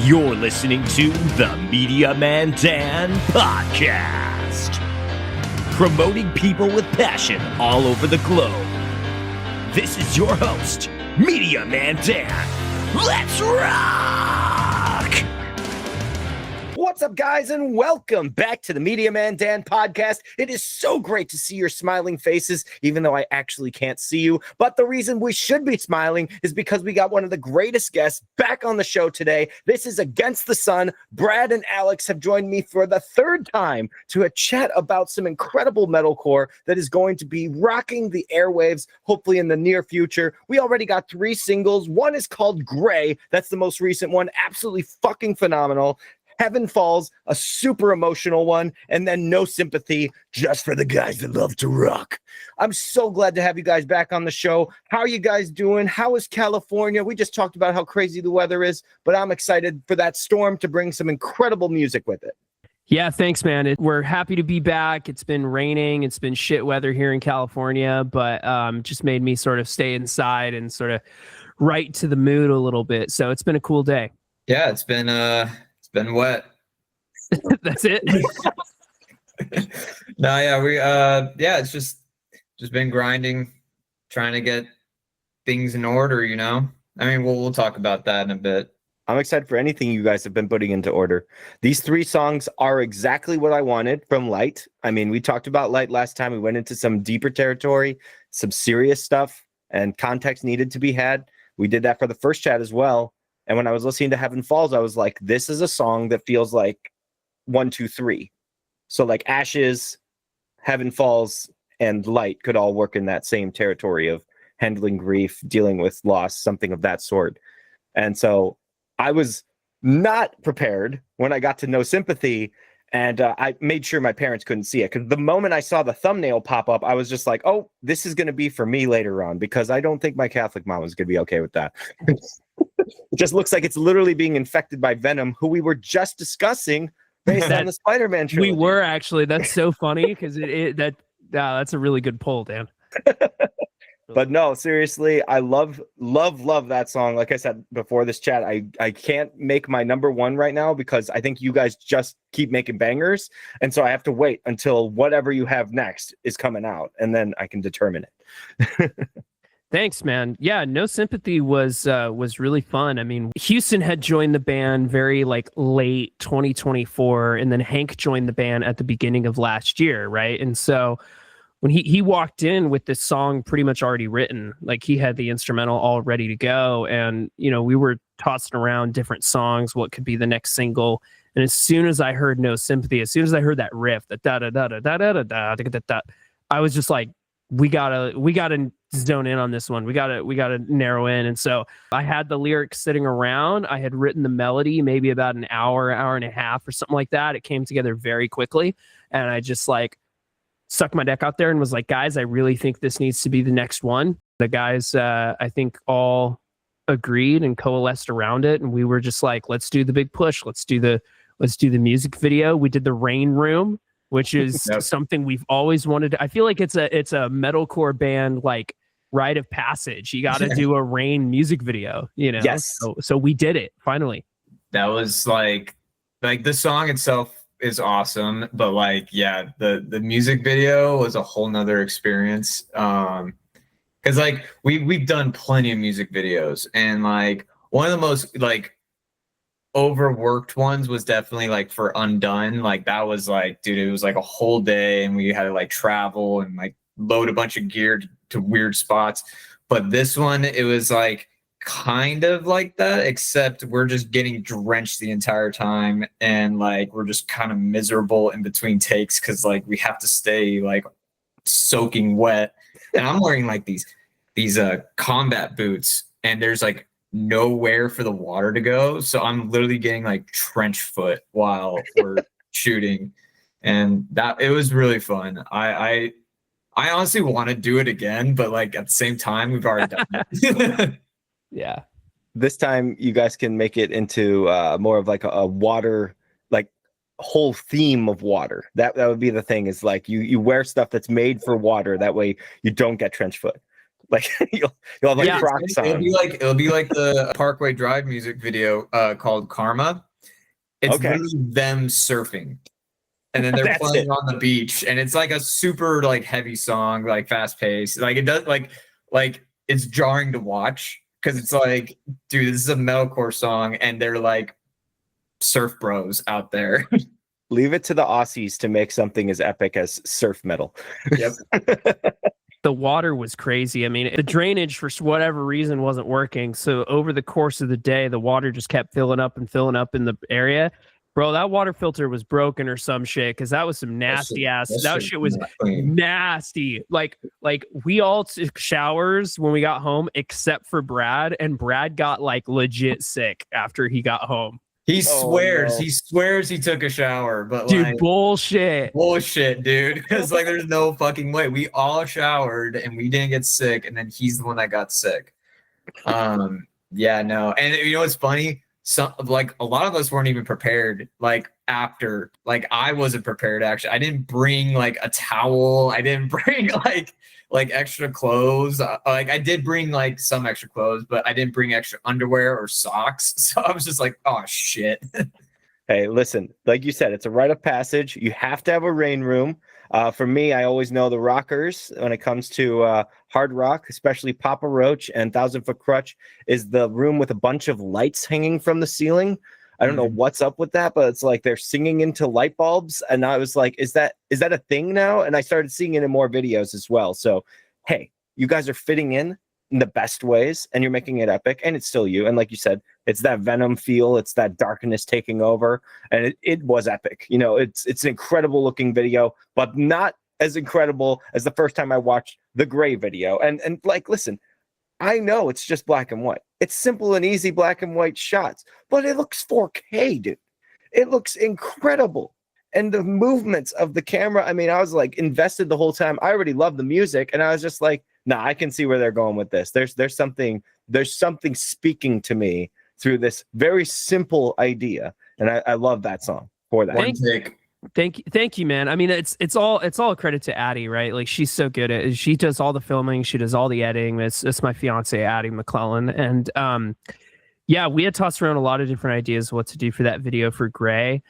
You're listening to the Media Man Dan Podcast, promoting people with passion all over the globe. This is your host, Media Man Dan. Let's rock! What's up, guys, and welcome back to the Media Man Dan Podcast. It is so great to see your smiling faces, even though I actually can't see you. But the reason we should be smiling is because we got one of the greatest guests back on the show today. This is Against the Sun. Brad and Alex have joined me for the third time to a chat about some incredible metalcore that is going to be rocking the airwaves, hopefully in the near future. We already got 3 singles. One is called Gray. That's the most recent one. Absolutely fucking phenomenal. Heaven Falls, a super emotional one, and then No Sympathy, just for the guys that love to rock. I'm so glad to have you guys back on the show. How are you guys doing? How is California? We just talked about how crazy the weather is, but I'm excited for that storm to bring some incredible music with it. Yeah, thanks, man. We're happy to be back. It's been raining. It's been shit weather here in California, but just made me sort of stay inside and sort of right to the mood a little bit. So it's been a cool day. Yeah, it's been wet. That's it. No, it's just been grinding, trying to get things in order, you know. I mean, we'll talk about that in a bit. I'm excited for anything you guys have been putting into order. These 3 songs are exactly what I wanted from Light. I mean, we talked about Light last time. We went into some deeper territory, some serious stuff, and context needed to be had. We did that for the first chat as well. And when I was listening to Heaven Falls, I was like, this is a song that feels like 1, 2, 3. So like Ashes, Heaven Falls, and Light could all work in that same territory of handling grief, dealing with loss, something of that sort. And so I was not prepared when I got to No Sympathy, and I made sure my parents couldn't see it. Because the moment I saw the thumbnail pop up, I was just like, oh, this is going to be for me later on, because I don't think my Catholic mom is going to be okay with that. It just looks like it's literally being infected by Venom, who we were just discussing based on the Spider-Man trilogy. We were actually. That's so funny because that's a really good poll, Dan. But no, seriously, I love that song. Like I said before this chat, I can't make my number 1 right now because I think you guys just keep making bangers. And so I have to wait until whatever you have next is coming out, and then I can determine it. Thanks, man. Yeah, No Sympathy was really fun. I mean, Houston had joined the band very late 2024, and then Hank joined the band at the beginning of last year, right? And so when he walked in with this song pretty much already written, like he had the instrumental all ready to go, and we were tossing around different songs, what could be the next single. And as soon as I heard No Sympathy, as soon as I heard that riff, that da da da da da da da da da, I was just like, we gotta zone in on this one. We gotta narrow in. And so I had the lyrics sitting around. I had written the melody maybe about an hour and a half or something like that. It came together very quickly, and I just stuck my deck out there and was like, guys, I really think this needs to be the next one. The guys, I think, all agreed and coalesced around it, and we were just like, let's do the big push. Let's do the music video. We did the Rain Room, which is something we've always wanted to. I feel like it's a metalcore band rite of passage. You got to do a Rain music video, Yes. So we did it finally. That was like the song itself is awesome, but the music video was a whole nother experience. Because we've done plenty of music videos, and one of the most overworked ones was definitely for Undone. That was dude, it was a whole day, and we had to travel and load a bunch of gear to weird spots. But this one, it was kind of like that, except we're just getting drenched the entire time, and we're just kind of miserable in between takes because we have to stay soaking wet. And I'm wearing these combat boots, and there's nowhere for the water to go, so I'm literally getting trench foot while we're shooting. And that, it was really fun. I honestly want to do it again, but at the same time, we've already done it. Yeah. This time you guys can make it into more of a water, whole theme of water. That would be the thing, is you wear stuff that's made for water. That way you don't get trench foot. Like you'll have like Yeah, Crocs it'll on. be like the Parkway Drive music video called Karma. It's Okay. literally them surfing. And then they're That's playing it. on the beach, and it's like a super like heavy song, like fast paced. Like it does like it's jarring to watch because it's like, dude, this is a metalcore song, and they're like surf bros out there. Leave it to the Aussies to make something as epic as surf metal. Yep. the water was crazy. I mean, the drainage for whatever reason wasn't working. So over the course of the day, the water just kept filling up in the area. Bro, that water filter was broken or some shit, because that was some nasty that shit was nasty. Like we all took showers when we got home except for Brad, and Brad got like legit sick after he got home. He swears he took a shower, but dude, like bullshit, dude. Because like there's no fucking way. We all showered and we didn't get sick, and then he's the one that got sick. Yeah, no. And you know what's funny? Some like a lot of us weren't even prepared. Like after, like I wasn't prepared actually. I didn't bring like a towel. I didn't bring like extra clothes. Like I did bring like some extra clothes, but I didn't bring extra underwear or socks. So I was just like, oh shit. Hey, listen, like you said, it's a rite of passage. You have to have a rain room. For me, I always know the rockers when it comes to hard rock, especially Papa Roach and Thousand Foot Crutch, is the room with a bunch of lights hanging from the ceiling. I don't know what's up with that, but it's like they're singing into light bulbs. And I was like, is that a thing now? And I started seeing it in more videos as well. So, hey, you guys are fitting in the best ways and you're making it epic, and it's still you. And like you said, it's that Venom feel, it's that darkness taking over, and it was epic. You know, it's an incredible looking video, but not as incredible as the first time I watched the Gray video. And like, listen, I know it's just black and white. It's simple and easy black and white shots, but it looks 4K, dude. It looks incredible. And the movements of the camera, I mean, I was like invested the whole time. I already love the music, and I was just like, nah, I can see where they're going with this. There's something speaking to me through this very simple idea. And I love that song for that. Thank you, man. I mean, it's all a credit to Addie, right? Like, she's so good at it. She does all the filming, she does all the editing. It's my fiance, Addie McClellan. And yeah, we had tossed around a lot of different ideas of what to do for that video for Gray.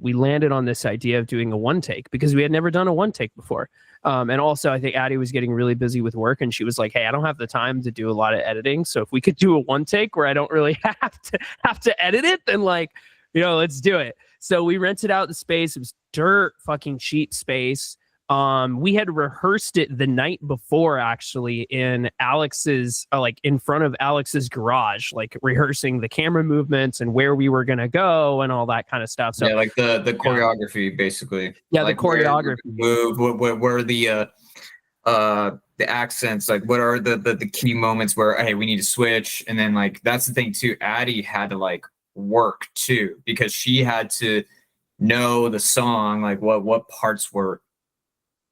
We landed on this idea of doing a one take because we had never done a one take before. And also I think Addie was getting really busy with work, and she was like, hey, I don't have the time to do a lot of editing. So if we could do a one take where I don't really have to edit it, then like, you know, let's do it. So we rented out the space. It was dirt fucking cheap space. We had rehearsed it the night before, actually, in Alex's, like in front of Alex's garage, like rehearsing the camera movements and where we were going to go and all that kind of stuff. So yeah, like the choreography, basically. Yeah, like the choreography. Where the accents, like what are the key moments where, hey, we need to switch. And then like, that's the thing too. Addie had to like work too, because she had to know the song, like what parts were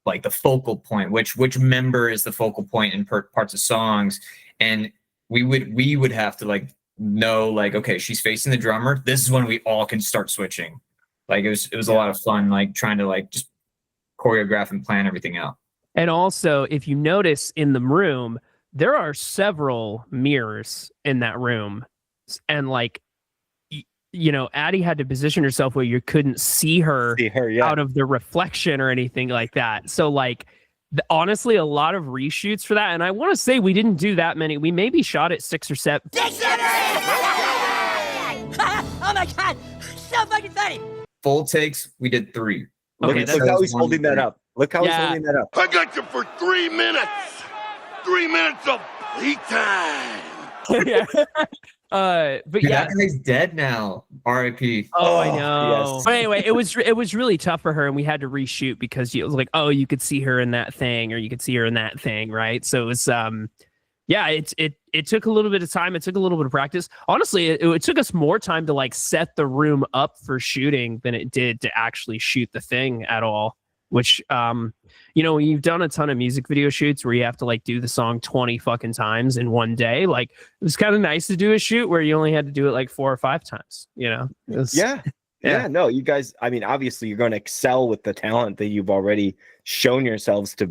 like the focal point, which member is the focal point in parts of songs. And we would have to like know, like, okay, she's facing the drummer, this is when we all can start switching. Like it was a lot of fun, like trying to like just choreograph and plan everything out. And also, if you notice in the room, there are several mirrors in that room, and like, you know, Addie had to position herself where you couldn't see her out of the reflection or anything like that. So like, honestly, a lot of reshoots for that. And I want to say we didn't do that many. We maybe shot it 6 or 7. Oh my God, so fucking funny. Full takes, we did 3. Okay, look how he's holding that up. Look how he's holding that up. I got you for 3 minutes. 3 minutes of play time. Yeah. But dude, yeah, that guy's dead now. R.I.P. Oh, I know. Yes. But anyway, it was really tough for her, and we had to reshoot because it was like, oh, you could see her in that thing, or you could see her in that thing, right? So it was yeah, it took a little bit of time. It took a little bit of practice. Honestly, it took us more time to like set the room up for shooting than it did to actually shoot the thing at all. Which, you know, when you've done a ton of music video shoots where you have to like do the song 20 fucking times in one day, like it was kind of nice to do a shoot where you only had to do it like 4 or 5 times, you know? Yeah, no, you guys, I mean, obviously you're going to excel with the talent that you've already shown yourselves to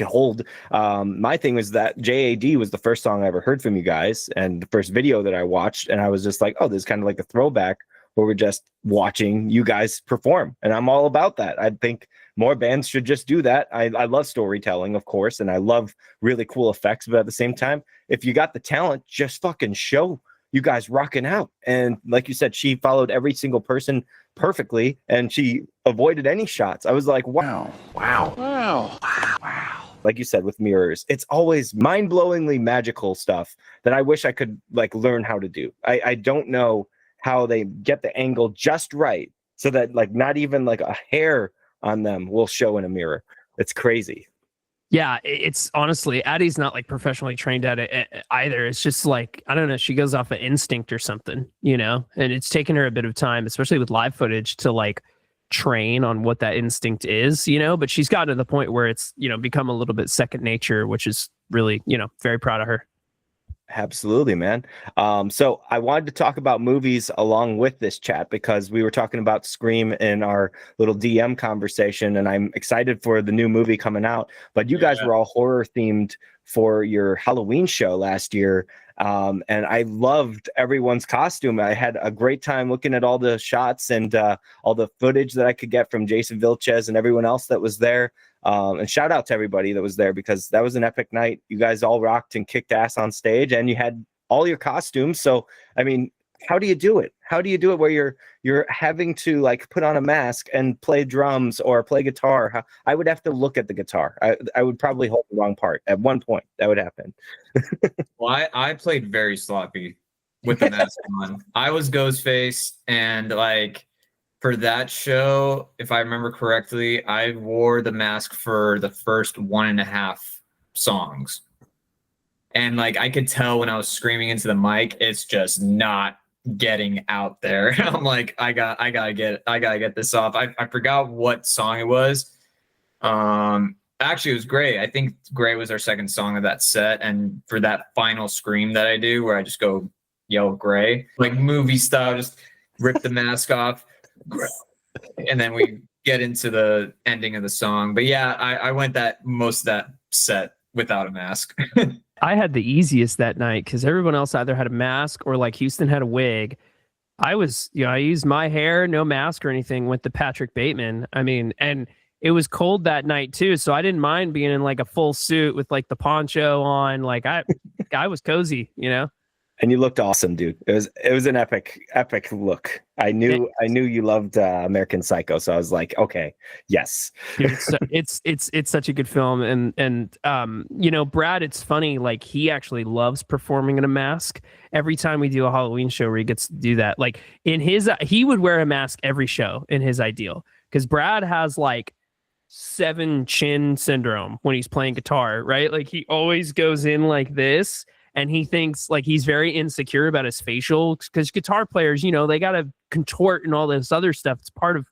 hold. My thing was that JAD was the first song I ever heard from you guys, and the first video that I watched, and I was just like, oh, this is kind of like a throwback where we're just watching you guys perform, and I'm all about that. I think more bands should just do that. I love storytelling, of course, and I love really cool effects, but at the same time, if you got the talent, just fucking show you guys rocking out. And like you said, she followed every single person perfectly, and she avoided any shots. I was like, wow. Like you said, with mirrors, it's always mind-blowingly magical stuff that I wish I could like learn how to do. I don't know how they get the angle just right so that like not even like a hair on them will show in a mirror. It's crazy. Yeah, it's honestly, Addie's not like professionally trained at it either. It's just like, I don't know, she goes off of instinct or something, you know, and it's taken her a bit of time, especially with live footage, to like train on what that instinct is, you know, but she's gotten to the point where it's, you know, become a little bit second nature, which is really, you know, very proud of her. Absolutely, man. So I wanted to talk about movies along with this chat because we were talking about Scream in our little DM conversation, and I'm excited for the new movie coming out. But you guys were all horror themed for your Halloween show last year. And I loved everyone's costume. I had a great time looking at all the shots and all the footage that I could get from Jason Vilches and everyone else that was there. And shout out to everybody that was there because that was an epic night. You guys all rocked and kicked ass on stage, and you had all your costumes. So, I mean, how do you do it? How do you do it where you're having to like put on a mask and play drums or play guitar? I would have to look at the guitar. I would probably hold the wrong part at one point. That would happen. Well, I played very sloppy with the mask on. I was Ghostface, and like for that show, if I remember correctly, I wore the mask for the first 1.5 songs. And like I could tell when I was screaming into the mic, it's just not getting out there. I'm like, I gotta get this off. I forgot what song it was. Actually, it was Gray. I think Gray was our second song of that set. And for that final scream that I do, where I just go yell Gray, like movie style, just rip the mask off. And then we get into the ending of the song. But yeah, I went most of that set without a mask. I had the easiest that night because everyone else either had a mask or like Houston had a wig. I used my hair, no mask or anything, went to Patrick Bateman. I mean, and it was cold that night too, so I didn't mind being in like a full suit with like the poncho on. Like I was cozy, you know. And you looked awesome, dude. It was an epic look. I knew you loved American Psycho, so I was like, okay, yes. Dude, it's such a good film, and you know, Brad, it's funny, like he actually loves performing in a mask. Every time we do a Halloween show where he gets to do that, like in his, he would wear a mask every show in his ideal, because Brad has like 7 chin syndrome when he's playing guitar, right? Like he always goes in like this. And he thinks like he's very insecure about his facial, because guitar players, you know, they got to contort and all this other stuff. It's part of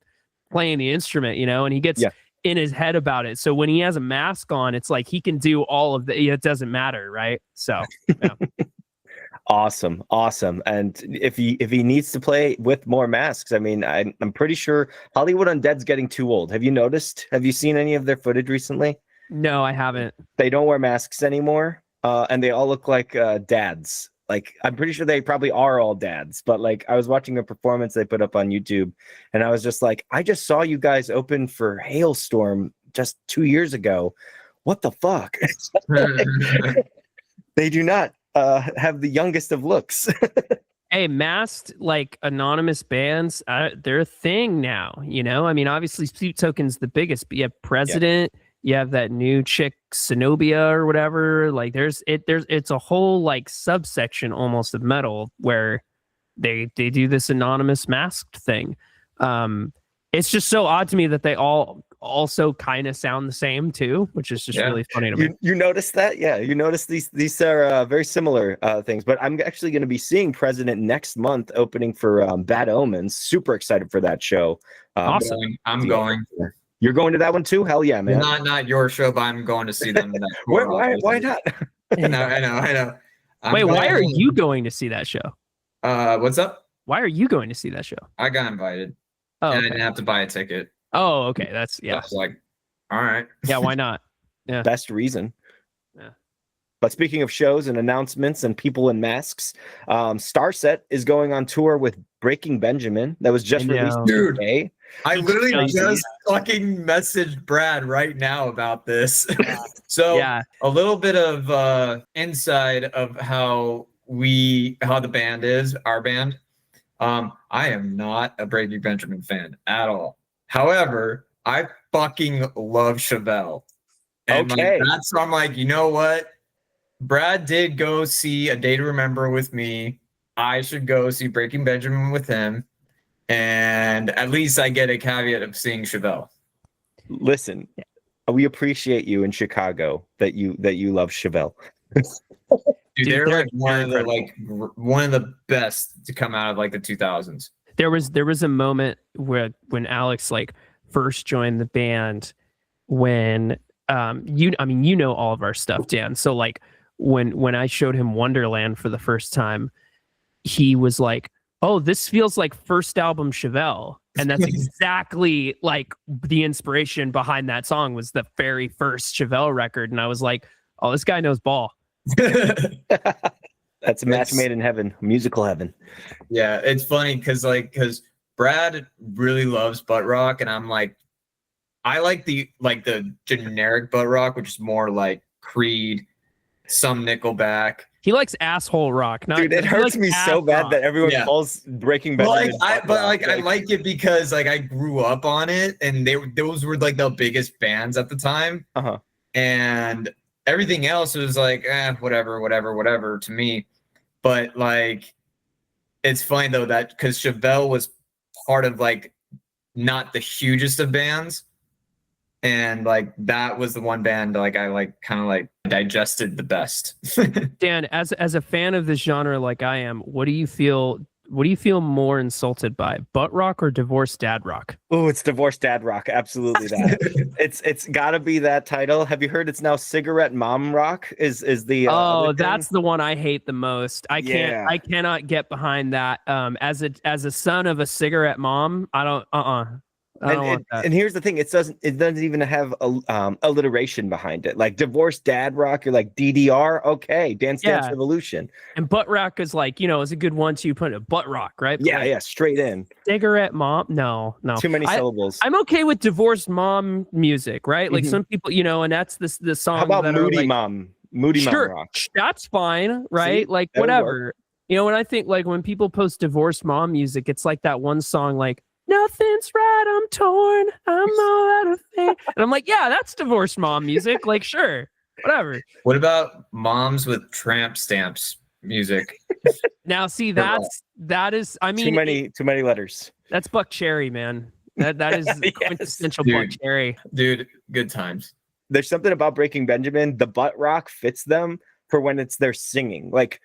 playing the instrument, you know, and he gets in his head about it. So when he has a mask on, it's like he can do all of it doesn't matter. Right. So, yeah. Awesome. And if he needs to play with more masks, I mean, I'm pretty sure Hollywood Undead's getting too old. Have you noticed? Have you seen any of their footage recently? No, I haven't. They don't wear masks anymore. And they all look like dads. Like, I'm pretty sure they probably are all dads. But like, I was watching a performance they put up on YouTube, and I was just like, I just saw you guys open for Hailstorm just 2 years ago. What the fuck? They do not have the youngest of looks. Hey, masked like anonymous bands, they're a thing now. You know, I mean, obviously, Sleep Token's the biggest, but you have President. Yeah. You have that new chick Zenobia or whatever. Like it's a whole like subsection almost of metal where they do this anonymous masked thing. It's just so odd to me that they all also kind of sound the same too, which is just really funny to me. You noticed that? Yeah, you notice these are very similar things. But I'm actually going to be seeing President next month opening for Bad Omens. Super excited for that show. Awesome. I'm going. You're going to that one too? Hell yeah, man. Not your show, but I'm going to see them. Why not? I know. Wait, why are you going to see that show? What's up? Why are you going to see that show? I got invited. Oh, and okay. I didn't have to buy a ticket. Oh, okay. That's, yeah. I was like, all right. Yeah, why not? Yeah. best reason. Yeah. But speaking of shows and announcements and people in masks, Starset is going on tour with Breaking Benjamin. That was just released Dude. today. I literally Crazy. just fucking messaged Brad right now about this. So Yeah. a little bit of inside of how the band is, our band. I am not a Breaking Benjamin fan at all. However, I fucking love Chevelle. And Okay. like, that's I'm like, you know what? Brad did go see A Day to Remember with me. I should go see Breaking Benjamin with him. And at least I get a caveat of seeing Chevelle. Listen, we appreciate you in Chicago that you love Chevelle. Dude, they're like incredible. one of the best to come out of like the 2000s. There was a moment where when Alex like first joined the band, when you know all of our stuff, Dan. So like when I showed him Wonderland for the first time, he was like, "Oh, this feels like first album Chevelle." And that's exactly like the inspiration behind that song was the very first Chevelle record. And I was like, "Oh, this guy knows ball." That's a match made in heaven, musical heaven. Yeah, it's funny because Brad really loves butt rock, and I'm like, I like the generic butt rock, which is more like Creed, some Nickelback. He likes asshole rock. Dude, it hurts me so bad that everyone Yeah. calls Breaking But Benjamin. I like it because like I grew up on it, and those were like the biggest bands at the time. Uh-huh. And everything else was like, whatever to me. But like, it's funny though that because Chevelle was part of like not the hugest of bands, and like that was the one band like I like kind of like digested the best. Dan, as a fan of this genre like I am, what do you feel more insulted by, butt rock or divorced dad rock? Oh, it's divorced dad rock. Absolutely that. it's gotta be that title. Have you heard it's now cigarette mom rock? Is the that's the one I hate the most. I cannot get behind that. As a son of a cigarette mom, I don't want that. And here's the thing: it doesn't even have a alliteration behind it. Like divorced dad rock, you're like DDR, okay, Dance Dance Revolution. And butt rock is like, is a good one to put a butt rock, right? But Yeah, straight in. Cigarette mom, no. Too many syllables. I'm okay with divorced mom music, right? Like some people, and that's the song. How about Moody like, Mom? Moody sure, Mom rock. That's fine, right? See? Like That would whatever. When I think like when people post divorced mom music, it's like that one song like, nothing's right, I'm torn, I'm all out of faith. And I'm like, yeah, that's divorced mom music. Like, sure, whatever. What about moms with tramp stamps music? Now, see, that is, I mean, too many letters. That's Buck Cherry, man. That is quintessential Buck Cherry. Dude, good times. There's something about Breaking Benjamin. The butt rock fits them for when it's their singing. Like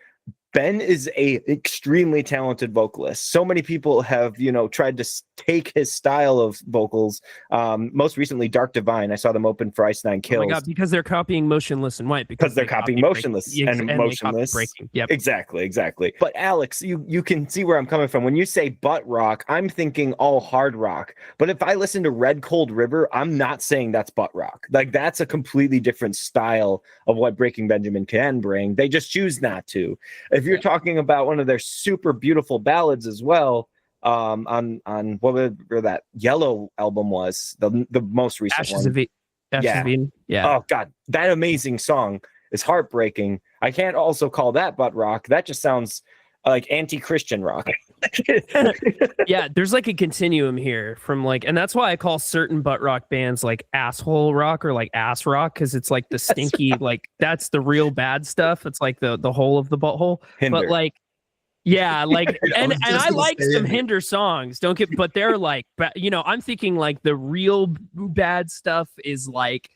Ben is a extremely talented vocalist. So many people have, tried to take his style of vocals. Most recently, Dark Divine. I saw them open for Ice Nine Kills. Oh my God, because they're copying Motionless in White. Because they're copying Motionless and Motionless. Breaking. Yep. Exactly. But Alex, you can see where I'm coming from. When you say butt rock, I'm thinking all hard rock. But if I listen to Red Cold River, I'm not saying that's butt rock. Like that's a completely different style of what Breaking Benjamin can bring. They just choose not to. If you're talking about one of their super beautiful ballads as well, on whatever that Yellow album was, the most recent Ashes one. of Eden. Yeah. Oh God, that amazing song is heartbreaking. I can't also call that butt rock. That just sounds like anti-Christian rock. Yeah, there's like a continuum here from like, and that's why I call certain butt rock bands like asshole rock or like ass rock, because it's like the stinky, like that's the real bad stuff. It's like the hole of the butthole. Hinder. But like, yeah, like, and I like some Hinder songs. But they're like, I'm thinking like the real bad stuff is like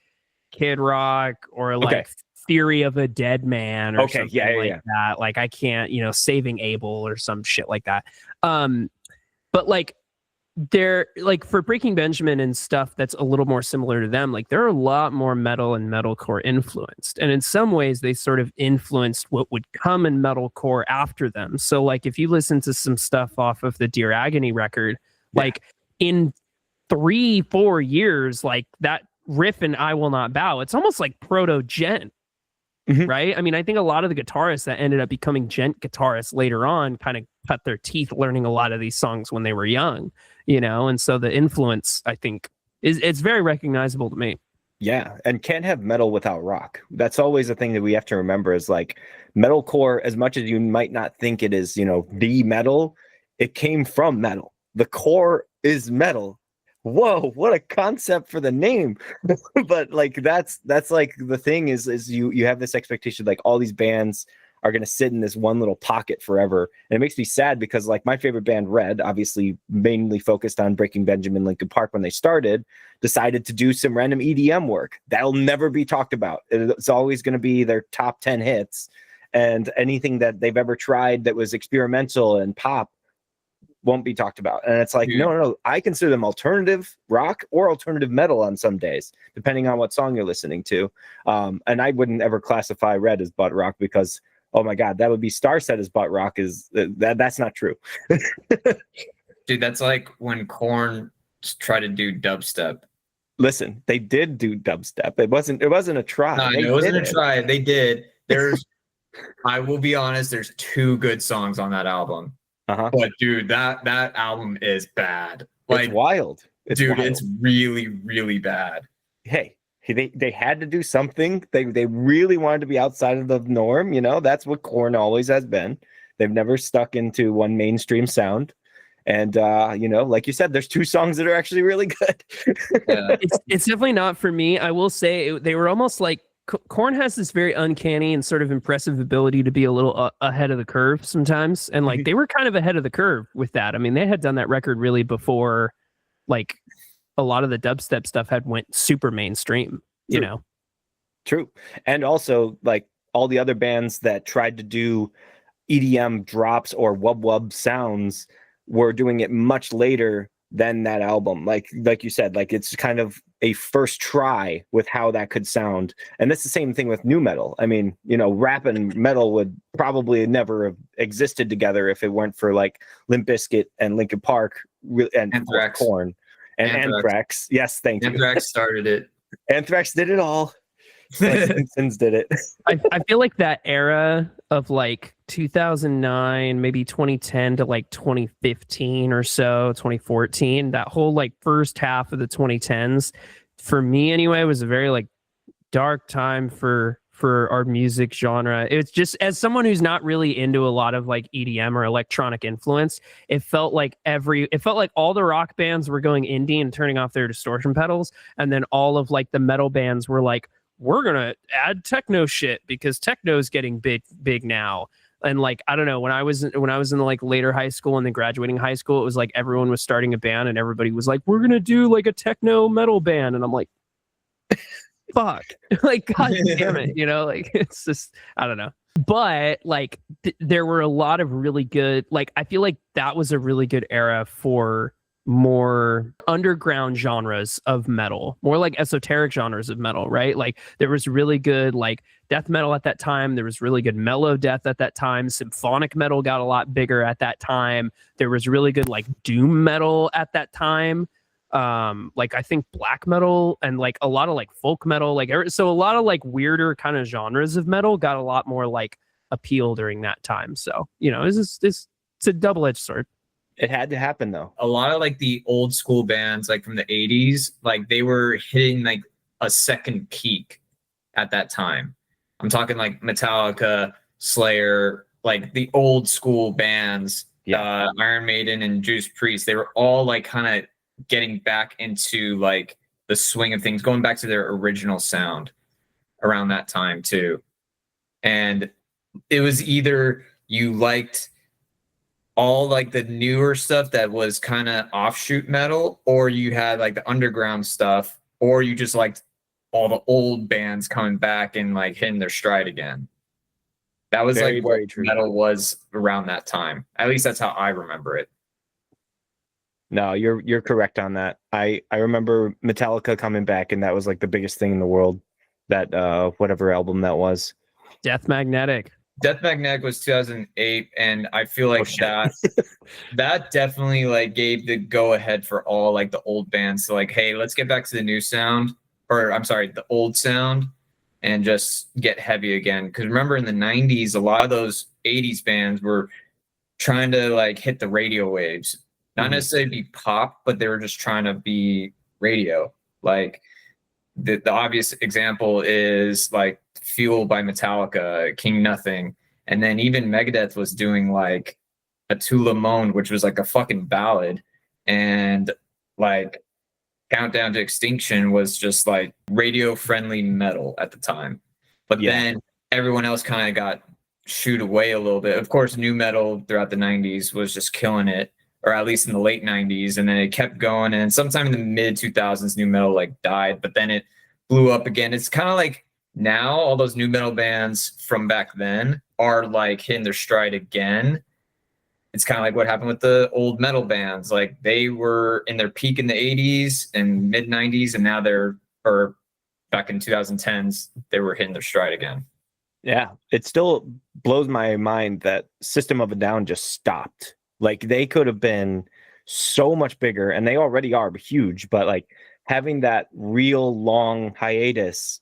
Kid Rock or like Theory of a Dead Man or something like that. Like I can't, Saving Abel or some shit like that. But like they're like for Breaking Benjamin and stuff that's a little more similar to them, like they're a lot more metal and metalcore influenced. And in some ways they sort of influenced what would come in metalcore after them. So like if you listen to some stuff off of the Dear Agony record, like in 3-4 years, like that riff in I Will Not Bow, it's almost like proto gent. Mhm. Right? I mean, I think a lot of the guitarists that ended up becoming gent guitarists later on kind of cut their teeth learning a lot of these songs when they were young, and so the influence, I think, it's very recognizable to me. Yeah, and can't have metal without rock. That's always a thing that we have to remember is like metalcore, as much as you might not think it is, the metal, it came from metal. The core is metal. Whoa, what a concept for the name. But like that's like the thing is you have this expectation like all these bands are going to sit in this one little pocket forever. And it makes me sad because like my favorite band, Red, obviously mainly focused on Breaking Benjamin, Linkin Park when they started, decided to do some random EDM work. That'll never be talked about. It's always going to be their top 10 hits. And anything that they've ever tried that was experimental and pop won't be talked about. And it's like, no. I consider them alternative rock or alternative metal on some days, depending on what song you're listening to. And I wouldn't ever classify Red as butt rock because, oh my God, that would be Starset as butt rock. That's not true. Dude, that's like when Korn tried to do dubstep. Listen, they did do dubstep. It wasn't a try. No, it wasn't a try. They did. I will be honest, there's 2 good songs on that album. But dude, that album is bad. Like, it's wild. It's really, really bad. Hey, they had to do something. They really wanted to be outside of the norm. That's what Korn always has been. They've never stuck into one mainstream sound. And like you said, there's 2 songs that are actually really good. Yeah. It's definitely not for me. I will say they were almost like Korn has this very uncanny and sort of impressive ability to be a little ahead of the curve sometimes. And like they were kind of ahead of the curve with that. I mean, they had done that record really before like a lot of the dubstep stuff had went super mainstream, True. And also like all the other bands that tried to do EDM drops or wub sounds were doing it much later than that album. Like you said, like it's kind of a first try with how that could sound. And that's the same thing with nu metal. I mean, rap and metal would probably never have existed together if it weren't for like Limp Bizkit and Linkin Park and Anthrax. Korn and Anthrax. Yes, thank you. Anthrax started it. Anthrax did it all. Like Simpsons did it. I feel like that era of like 2009, maybe 2010 to like 2015 or so, 2014, that whole like first half of the 2010s, for me anyway, was a very like dark time for our music genre. It's just, as someone who's not really into a lot of like EDM or electronic influence, it felt like all the rock bands were going indie and turning off their distortion pedals, and then all of like the metal bands were like, we're gonna add techno shit because techno is getting big now. And like, I don't know, when I was in like later high school and then graduating high school, it was like everyone was starting a band and everybody was like, we're gonna do like a techno metal band, and I'm like, fuck, like, god damn it, like it's just, I don't know. But like there were a lot of really good, like I feel like that was a really good era for more underground genres of metal, more like esoteric genres of metal, right? Like there was really good like death metal at that time. There was really good mellow death at that time. Symphonic metal got a lot bigger at that time. There was really good like doom metal at that time. Like I think black metal and like a lot of like folk metal, like so a lot of like weirder kind of genres of metal got a lot more like appeal during that time. So it's a double-edged sword. It had to happen though. A lot of like the old school bands, like from the 80s, like they were hitting like a second peak at that time. I'm talking like Metallica, Slayer, like the old school bands, Iron Maiden and Judas Priest. They were all like kind of getting back into like the swing of things, going back to their original sound around that time too. And it was either you liked all like the newer stuff that was kind of offshoot metal, or you had like the underground stuff, or you just liked all the old bands coming back and like hitting their stride again. That was like what metal was around that time. At least that's how I remember it. No, you're correct on that. I remember Metallica coming back, and that was like the biggest thing in the world. That whatever album that was. Death Magnetic. Death Magnetic was 2008, and I feel like that definitely like gave the go ahead for all like the old bands to like, hey, let's get back to the new sound. or I'm sorry, the old sound, and just get heavy again. Because remember in the 90s, a lot of those 80s bands were trying to like hit the radio waves, not necessarily be pop, but they were just trying to be radio. Like the obvious example is like Fuel by Metallica, King Nothing. And then even Megadeth was doing like a Tula Monde, which was like a fucking ballad. And like Countdown to Extinction was just like radio friendly metal at the time. But then everyone else kind of got shooed away a little bit. Of course, new metal throughout the 90s was just killing it, or at least in the late 90s. And then it kept going. And sometime in the mid 2000s, new metal like died, but then it blew up again. It's kind of like now all those new metal bands from back then are like hitting their stride again. It's kind of like what happened with the old metal bands. Like they were in their peak in the 80s and mid 90s, and now or back in 2010s, they were hitting their stride again. Yeah, it still blows my mind that System of a Down just stopped. Like they could have been so much bigger, and they already are huge, but like having that real long hiatus,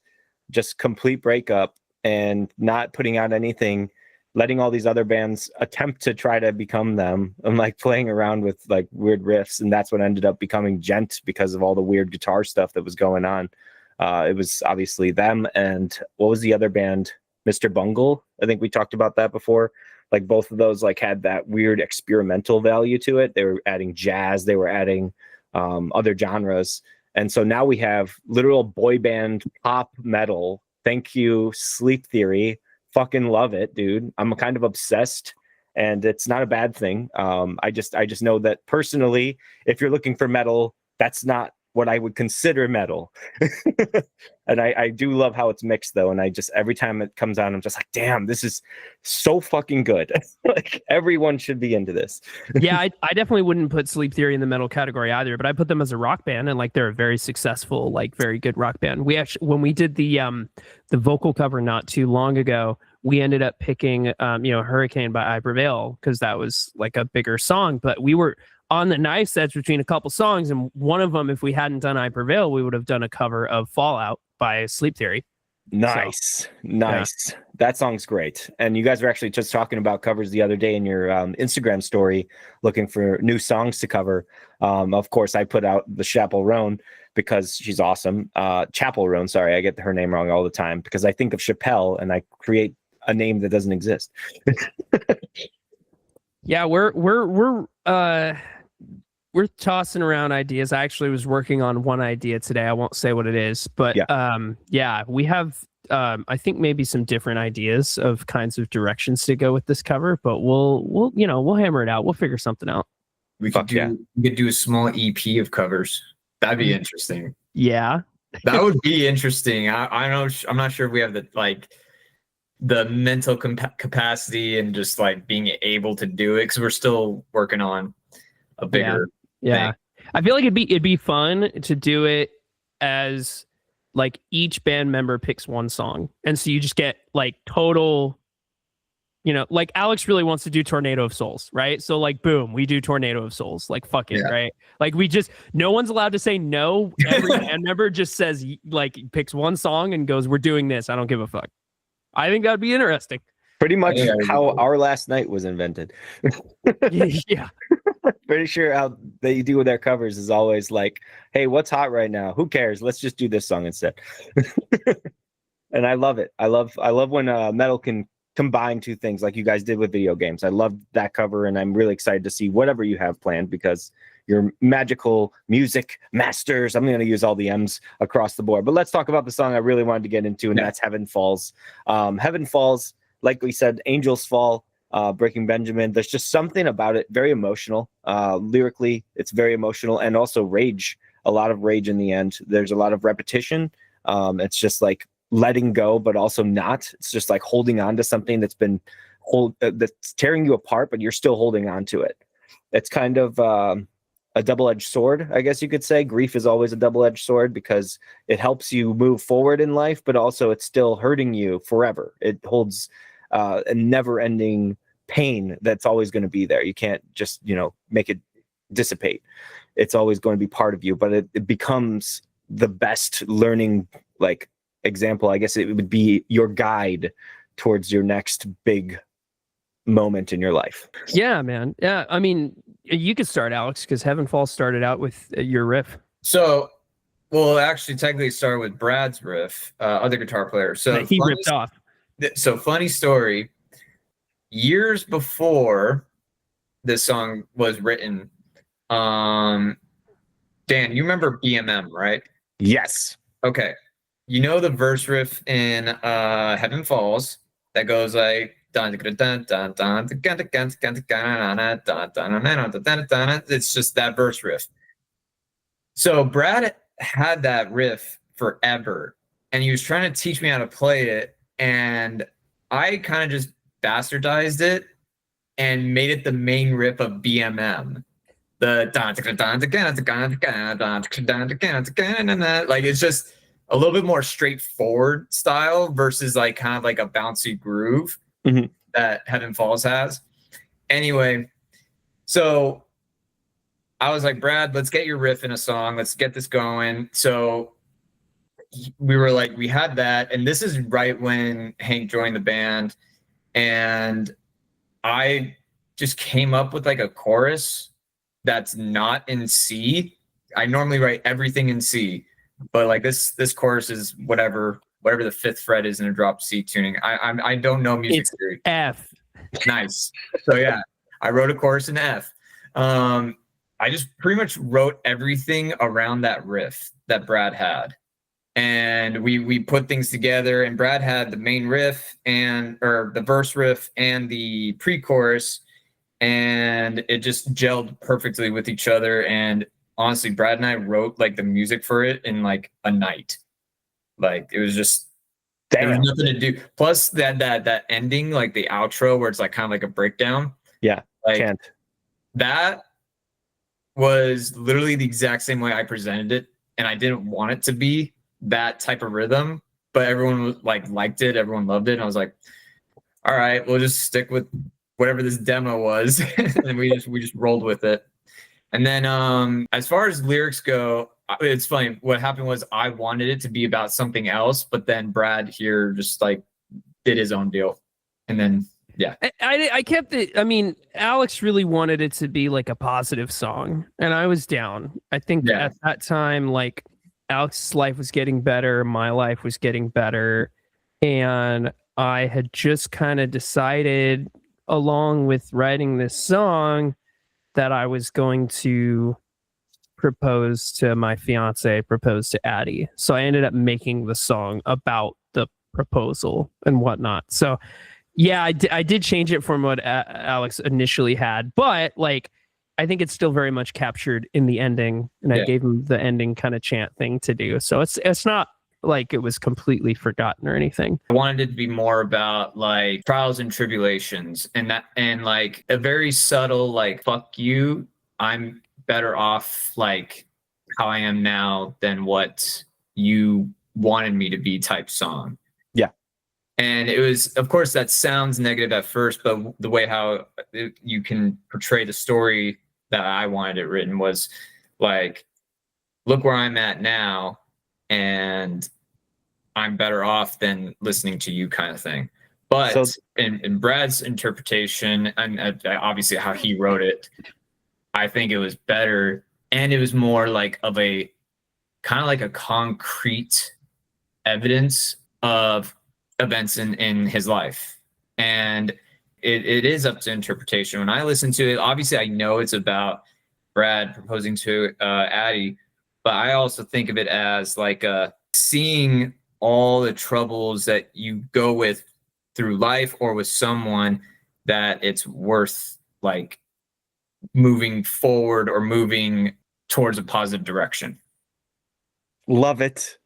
just complete breakup and not putting out anything, letting all these other bands attempt to try to become them, and like playing around with like weird riffs. And that's what ended up becoming Gent because of all the weird guitar stuff that was going on. It was obviously them. And what was the other band? Mr. Bungle. I think we talked about that before. Like both of those like had that weird experimental value to it. They were adding jazz, they were adding other genres. And so now we have literal boy band pop metal. Thank you, Sleep Theory. Fucking love it, dude. I'm kind of obsessed, and it's not a bad thing. I just know that personally, if you're looking for metal, that's not what I would consider metal. And I do love how it's mixed though. And I just, every time it comes out, I'm just like, damn, this is so fucking good. Like everyone should be into this. Yeah, I definitely wouldn't put Sleep Theory in the metal category either, but I put them as a rock band, and like they're a very successful, like very good rock band. We actually, when we did the vocal cover not too long ago, we ended up picking Hurricane by I Prevail because that was like a bigger song, but we were on the knife edge between a couple songs, and one of them, if we hadn't done I Prevail, we would have done a cover of Fallout by Sleep Theory. Nice. Yeah. That song's great. And you guys were actually just talking about covers the other day in your Instagram story, looking for new songs to cover. Of course, I put out the Chapel Roan because she's awesome. Chapel Roan, sorry, I get her name wrong all the time because I think of Chappelle and I create a name that doesn't exist. Yeah, we're tossing around ideas. I actually was working on one idea today. I won't say what it is, but we have I think maybe some different ideas of kinds of directions to go with this cover, but we'll hammer it out. We'll figure something out. We could do a small EP of covers. That'd be interesting. Yeah. That would be interesting. I don't, I'm not sure if we have the mental capacity and just like being able to do it, because we're still working on a bigger thing. I feel like it'd be fun to do it as like each band member picks one song, and so you just get like total, like Alex really wants to do Tornado of Souls, right? So like boom, we do Tornado of Souls, like fuck it, right? Like no one's allowed to say no. Every band member just says, like, picks one song and goes, we're doing this, I don't give a fuck. I think that'd be interesting. Pretty much how Our Last Night was invented. Yeah. Pretty sure how they do with their covers is always like, hey, what's hot right now? Who cares? Let's just do this song instead. And I love it. I love when metal can combine two things like you guys did with video games. I love that cover, and I'm really excited to see whatever you have planned, because you're magical music masters. I'm going to use all the M's across the board. But let's talk about the song I really wanted to get into, and that's Heaven Falls. Heaven Falls, like we said, Angels Fall, Breaking Benjamin. There's just something about it, very emotional. Lyrically, it's very emotional, and also rage, a lot of rage in the end. There's a lot of repetition. It's just like letting go, but also not. It's just like holding on to something that's been that's tearing you apart, but you're still holding on to it. It's kind of a double-edged sword, I guess you could say. Grief is always a double-edged sword because it helps you move forward in life, but also it's still hurting you forever. It holds a never-ending pain that's always going to be there. You can't just, make it dissipate. It's always going to be part of you, but it becomes the best learning like example. I guess it would be your guide towards your next big moment in your life. Yeah, man. Yeah, I mean, you could start, Alex, because Heaven Falls started out with your riff. So, well, actually, technically, it started with Brad's riff, other guitar player. So That he ripped off. So funny story. Years before this song was written, Dan, you remember BMM, right? Yes. Okay. You know the verse riff in Heaven Falls that goes like it's just that verse riff. So Brad had that riff forever, and he was trying to teach me how to play it, and I kind of just bastardized it and made it the main riff of BMM. The like it's just a little bit more straightforward style versus like kind of like a bouncy groove that Heaven Falls has. Anyway, so I was like, Brad, let's get your riff in a song. Let's get this going. So we were like, we had that. And this is right when Hank joined the band. And I just came up with like a chorus that's not in C. I normally write everything in C, but like this chorus is whatever the fifth fret is in a drop C tuning. I don't know music theory. F. Nice. So yeah, I wrote a chorus in F. I just pretty much wrote everything around that riff that Brad had. And we put things together, and Brad had the main riff or the verse riff and the pre-chorus, and it just gelled perfectly with each other. And honestly, Brad and I wrote like the music for it in like a night. Like it was just there was nothing to do. Plus that ending, like the outro where it's like kind of like a breakdown. Yeah. Like that was literally the exact same way I presented it, and I didn't want it to be that type of rhythm, but everyone was like liked it, everyone loved it, and I was like, all right, we'll just stick with whatever this demo was. And we just rolled with it. And then as far as lyrics go, it's funny, what happened was I wanted it to be about something else, but then Brad here just like did his own deal. And then yeah, I kept it. I mean, Alex really wanted it to be like a positive song, and I was down. I think at that time, like Alex's life was getting better, my life was getting better, and I had just kind of decided, along with writing this song, that I was going to propose to my fiance, propose to Addie. So I ended up making the song about the proposal and whatnot. So yeah, I did change it from what Alex initially had, but like I think it's still very much captured in the ending, and I gave him the ending kind of chant thing to do. So it's not like it was completely forgotten or anything. I wanted it to be more about like trials and tribulations, and like a very subtle like fuck you, I'm better off like how I am now than what you wanted me to be type song. Yeah. And it was, of course, that sounds negative at first, but the way how you can portray the story that I wanted it written was like, look where I'm at now, and I'm better off than listening to you kind of thing. But in Brad's interpretation, and obviously how he wrote it, I think it was better. And it was more like of a kind of like a concrete evidence of events in his life. And it is up to interpretation. When I listen to it, obviously I know it's about Brad proposing to Addie, but I also think of it as like seeing all the troubles that you go with through life or with someone, that it's worth like moving forward or moving towards a positive direction. Love it.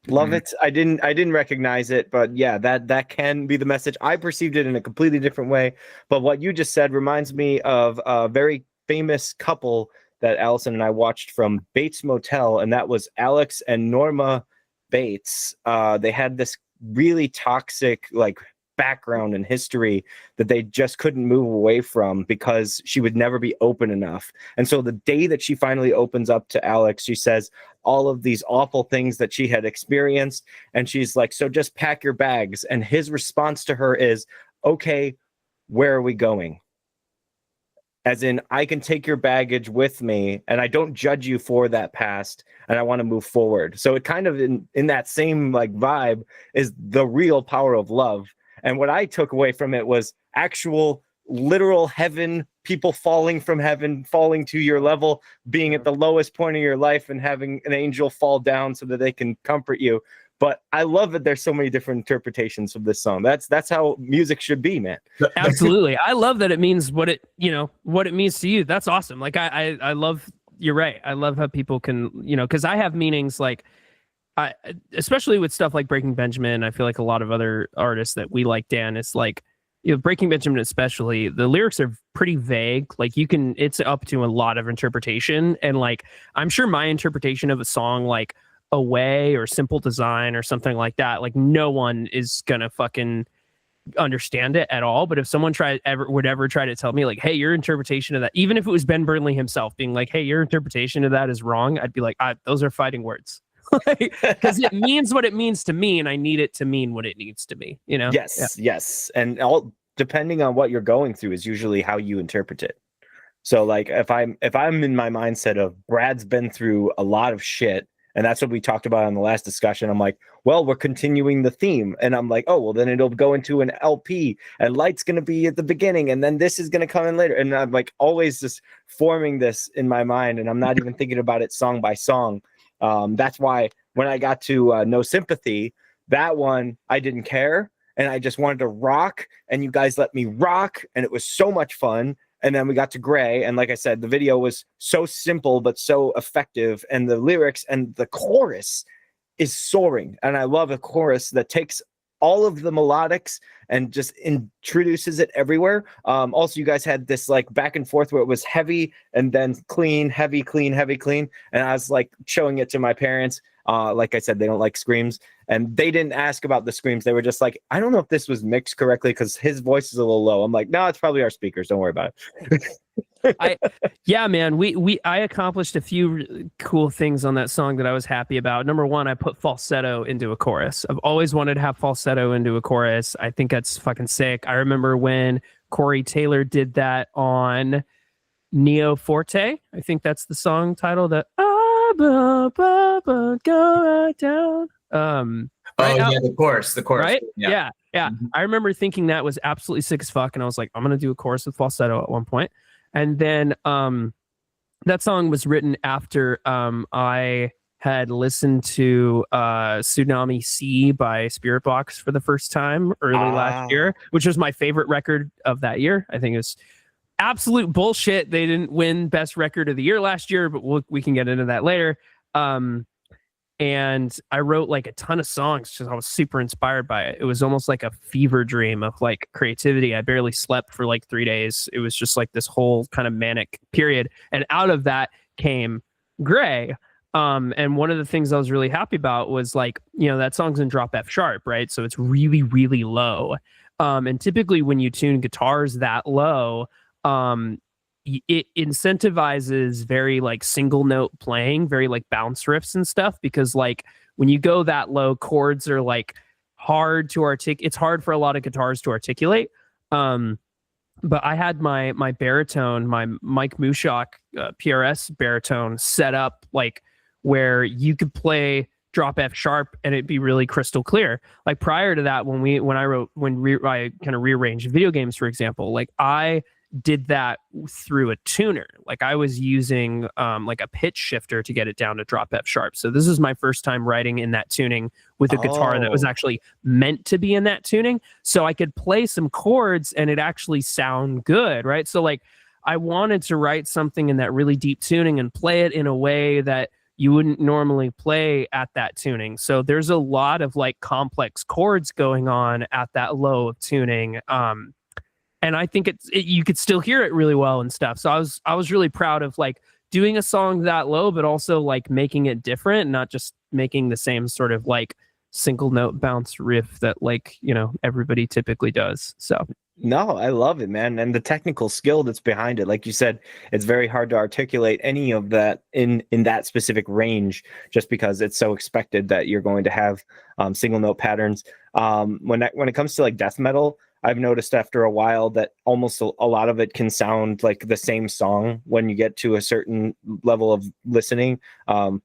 I didn't recognize it, but yeah, that can be the message. I perceived it in a completely different way, but what you just said reminds me of a very famous couple that Allison and I watched from Bates Motel, and that was Alex and Norma Bates. They had this really toxic like background and history that they just couldn't move away from because she would never be open enough. And so the day that she finally opens up to Alex, she says all of these awful things that she had experienced. And she's like, so just pack your bags. And his response to her is, okay, where are we going? As in, I can take your baggage with me and I don't judge you for that past and I want to move forward. So it kind of in that same like vibe is the real power of love. And what I took away from it was actual literal heaven, people falling from heaven, falling to your level, being at the lowest point of your life and having an angel fall down so that they can comfort you. But I love that there's so many different interpretations of this song. That's how music should be, man. Absolutely. I love that it means what it means to you. That's awesome. Like I love, you're right. I love how people can, because I have meanings like especially with stuff like Breaking Benjamin. I feel like a lot of other artists that we like, Dan, is like, Breaking Benjamin especially, the lyrics are pretty vague. Like it's up to a lot of interpretation. And like, I'm sure my interpretation of a song like Away or Simple Design or something like that, like no one is gonna fucking understand it at all. But if someone would ever try to tell me like, hey, your interpretation of that, even if it was Ben Burnley himself being like, hey, your interpretation of that is wrong, I'd be like, those are fighting words. Because it means what it means to me and I need it to mean what it needs to be, Yes. And all depending on what you're going through is usually how you interpret it. So like if I'm in my mindset of Brad's been through a lot of shit, and that's what we talked about on the last discussion. I'm like, well, we're continuing the theme. And I'm like, oh, well, then it'll go into an LP and Light's going to be at the beginning. And then this is going to come in later. And I'm like always just forming this in my mind. And I'm not even thinking about it song by song. That's why when I got to No Sympathy, that one, I didn't care. And I just wanted to rock. And you guys let me rock. And it was so much fun. And then we got to Gray. And like I said, the video was so simple, but so effective. And the lyrics and the chorus is soaring. And I love a chorus that takes all of the melodics and just introduces it everywhere. Also, you guys had this like back and forth where it was heavy and then clean, heavy, clean, heavy, clean. And I was like showing it to my parents. Like I said, they don't like screams. And they didn't ask about the screams. They were just like, I don't know if this was mixed correctly because his voice is a little low. I'm like, no, it's probably our speakers. Don't worry about it. I accomplished a few cool things on that song that I was happy about. Number one, I put falsetto into a chorus. I've always wanted to have falsetto into a chorus. I think that's fucking sick. I remember when Corey Taylor did that on Neo Forte. I think that's the song title that go right down. The chorus. Right? Yeah. Mm-hmm. I remember thinking that was absolutely sick as fuck. And I was like, I'm going to do a chorus with falsetto at one point. And then that song was written after I had listened to Tsunami Sea by Spirit Box for the first time early last year, which was my favorite record of that year. I think it was absolute bullshit. They didn't win best record of the year last year, but we can get into that later. And I wrote like a ton of songs because I was super inspired by it. It was almost like a fever dream of like creativity. I barely slept for like 3 days. It was just like this whole kind of manic period. And out of that came Gray. And one of the things I was really happy about was like, that song's in drop F sharp, right? So it's really, really low. And typically when you tune guitars that low, it incentivizes very like single note playing, very like bounce riffs and stuff, because like when you go that low, chords are like hard to articulate. It's hard for a lot of guitars to articulate. But I had my baritone, my Mike Mushok PRS baritone set up like where you could play drop F sharp and it'd be really crystal clear. Like prior to that, when I kind of rearranged video games, for example, like I did that through a tuner. Like I was using like a pitch shifter to get it down to drop F sharp. So this is my first time writing in that tuning with a guitar that was actually meant to be in that tuning. So I could play some chords and it actually sound good, right? So like I wanted to write something in that really deep tuning and play it in a way that you wouldn't normally play at that tuning. So there's a lot of like complex chords going on at that low of tuning. And I think you could still hear it really well and stuff. So I was really proud of like doing a song that low, but also like making it different, not just making the same sort of like single note bounce riff that like, you know, everybody typically does. So No, I love it, man. And the technical skill that's behind it. Like you said, it's very hard to articulate any of that in that specific range just because it's so expected that you're going to have single note patterns. When it comes to like death metal, I've noticed after a while that almost a lot of it can sound like the same song when you get to a certain level of listening,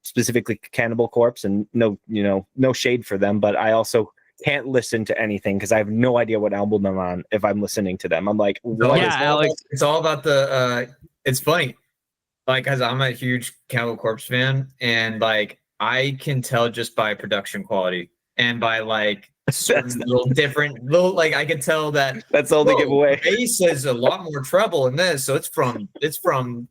specifically Cannibal Corpse, and no shade for them, but I also can't listen to anything because I have no idea what album I'm on if I'm listening to them. I'm like, what? Yeah, Alex. It's all about the it's funny. Like, cause I'm a huge Cannibal Corpse fan, and like I can tell just by production quality and by like certain little like I can tell that That's all the giveaway. Bass has a lot more treble in this, so it's from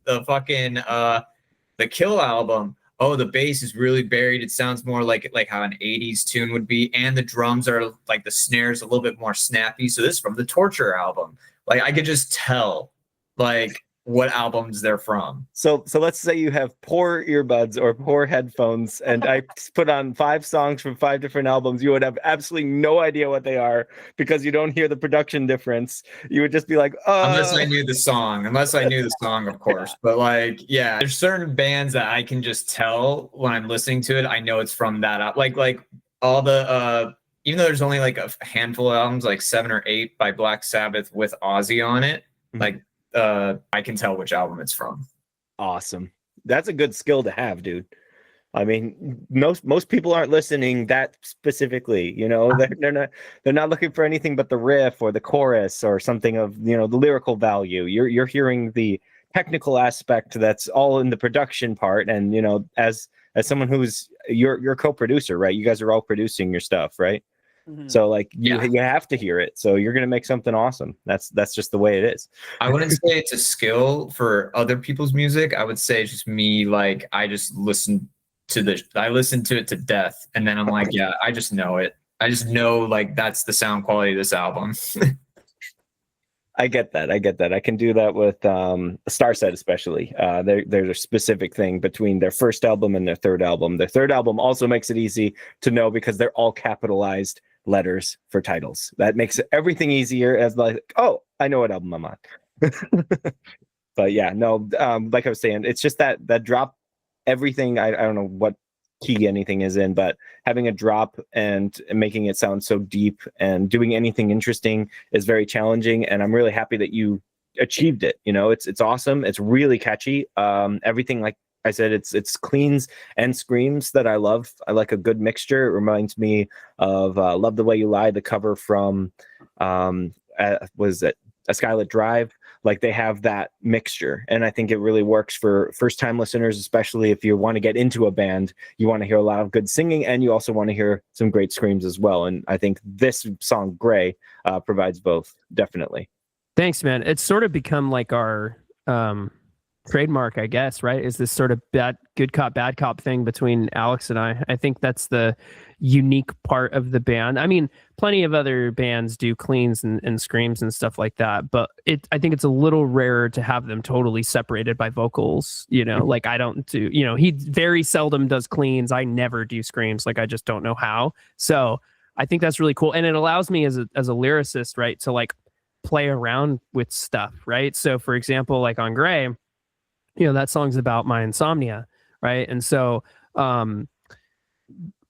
the fucking the Kill album. Oh, the bass is really buried. It sounds more like how an 80s tune would be, and the drums are like the snares a little bit more snappy. So this is from the Torture album. Like I could just tell like what albums they're from. So let's say you have poor earbuds or poor headphones, and I put on 5 songs from 5 different albums. You would have absolutely no idea what they are because you don't hear the production difference. You would just be like, unless I knew the song, of course. But like, yeah, there's certain bands that I can just tell when I'm listening to it. I know it's from that. Like all the even though there's only like a handful of albums, like 7 or 8 by Black Sabbath with Ozzy on it, like. I can tell which album it's from. Awesome. That's a good skill to have, dude. I mean, most people aren't listening that specifically, you know. They're not looking for anything but the riff or the chorus or something of, you know, the lyrical value. You're hearing the technical aspect that's all in the production part. And, you know, as someone who's your co-producer, right? You guys are all producing your stuff, right? Mm-hmm. So like you have to hear it. So you're gonna make something awesome. That's just the way it is. I wouldn't say it's a skill for other people's music. I would say it's just me. Like I just listen to it to death, and then I'm like, yeah, I just know it. I just know like that's the sound quality of this album. I get that. I can do that with Starset especially. There's a specific thing between their first album and their third album. Their third album also makes it easy to know because they're all capitalized letters for titles. That makes everything easier as like, oh, I know what album I'm on. But yeah, no, like I was saying, it's just that drop everything. I don't know what key anything is in, but having a drop and making it sound so deep and doing anything interesting is very challenging. And I'm really happy that you achieved it. You know, it's awesome. It's really catchy. Everything, like I said, it's cleans and screams that I love. I like a good mixture. It reminds me of Love the Way You Lie, the cover from was it A Skylit Drive? Like they have that mixture, and I think it really works for first-time listeners, especially if you want to get into a band. You want to hear a lot of good singing, and you also want to hear some great screams as well. And I think this song, Gray, provides both, definitely. Thanks, man. It's sort of become like our trademark, I guess, right? Is this sort of good cop, bad cop thing between Alex and I. I think that's the unique part of the band. I mean, plenty of other bands do cleans and screams and stuff like that, but I think it's a little rarer to have them totally separated by vocals, you know, like I don't do, you know, he very seldom does cleans. I never do screams. Like I just don't know how. So I think that's really cool. And it allows me as a lyricist, right, to like play around with stuff, right? So for example, like on Gray, you know, that song's about my insomnia, right? And so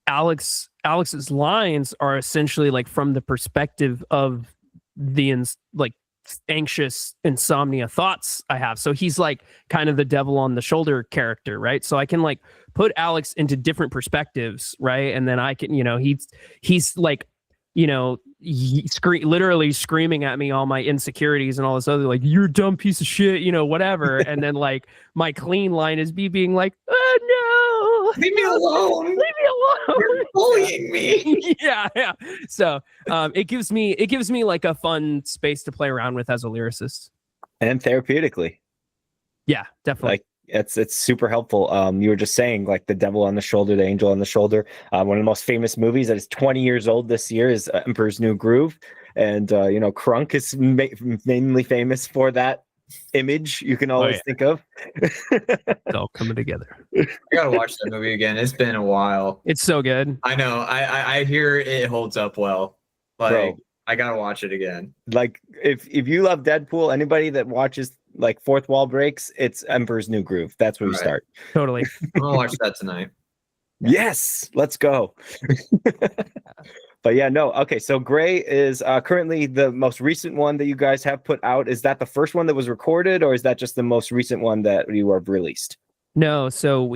Alex's lines are essentially like from the perspective of the like anxious insomnia thoughts I have. So he's like kind of the devil on the shoulder character, right? So I can like put Alex into different perspectives, right? And then I can, you know, he's like, you know, literally screaming at me all my insecurities and all this other, like, you're a dumb piece of shit, you know, whatever. And then like my clean line is me being like, oh no, leave me alone, you're bullying me. yeah. So it gives me like a fun space to play around with as a lyricist, and therapeutically. Yeah, definitely. Like it's super helpful. You were just saying like the devil on the shoulder, the angel on the shoulder. One of the most famous movies that is 20 years old this year is Emperor's New Groove, and you know, Crunk is mainly famous for that image you can always yeah. think of. It's all coming together. I gotta watch that movie again. It's been a while. It's so good. I know. I hear it holds up well. Like Bro. I gotta watch it again. Like if you love Deadpool, anybody that watches like Fourth Wall Breaks, it's Emperor's New Groove. That's where you Right. start. Totally. I'm gonna watch that tonight. Yes, let's go. But yeah, no. Okay, so Gray is currently the most recent one that you guys have put out. Is that the first one that was recorded, or is that just the most recent one that you have released? No, so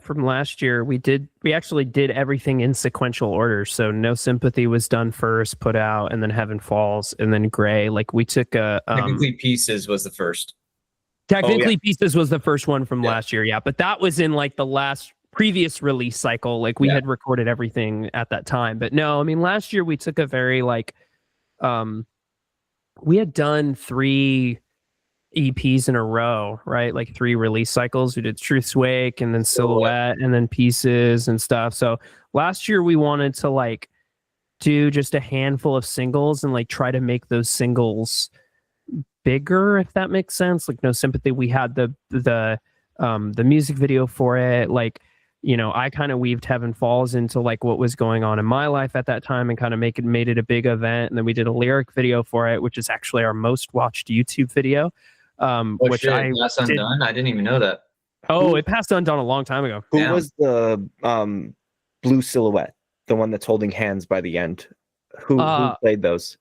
from last year we actually did everything in sequential order. So No Sympathy was done first, put out, and then Heaven Falls, and then Gray. Like we took a Technically, Pieces was the first. Pieces was the first one from last year, yeah. But that was in like the last previous release cycle. Like we had recorded everything at that time. But no, I mean last year we took a very like we had done 3 EPs in a row, right? Like 3 release cycles. We did Truth's Wake and then Silhouette and then Pieces and stuff. So last year we wanted to like do just a handful of singles and like try to make those singles bigger, if that makes sense. Like No Sympathy, we had the music video for it. Like, you know, I kind of weaved Heaven Falls into like what was going on in my life at that time and kind of made it a big event. And then we did a lyric video for it, which is actually our most watched YouTube video. Which shit, I that's undone. I didn't even know that. Oh, it passed undone a long time ago. Who was the blue silhouette, the one that's holding hands by the end? Who played those?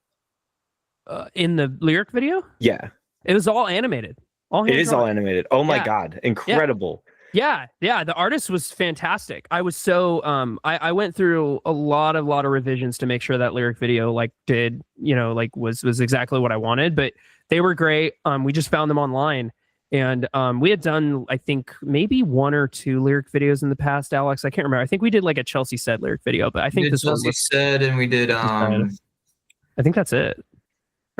In the lyric video? Yeah, it was all animated. It is all animated. Oh my god, incredible! Yeah, the artist was fantastic. I was so I went through a lot of revisions to make sure that lyric video like did, you know, like was exactly what I wanted, but they were great. We just found them online, and we had done I think maybe 1 or 2 lyric videos in the past, Alex. I can't remember. I think we did like a Chelsea Said lyric video, but I think this Chelsea Said, and we did I think that's it.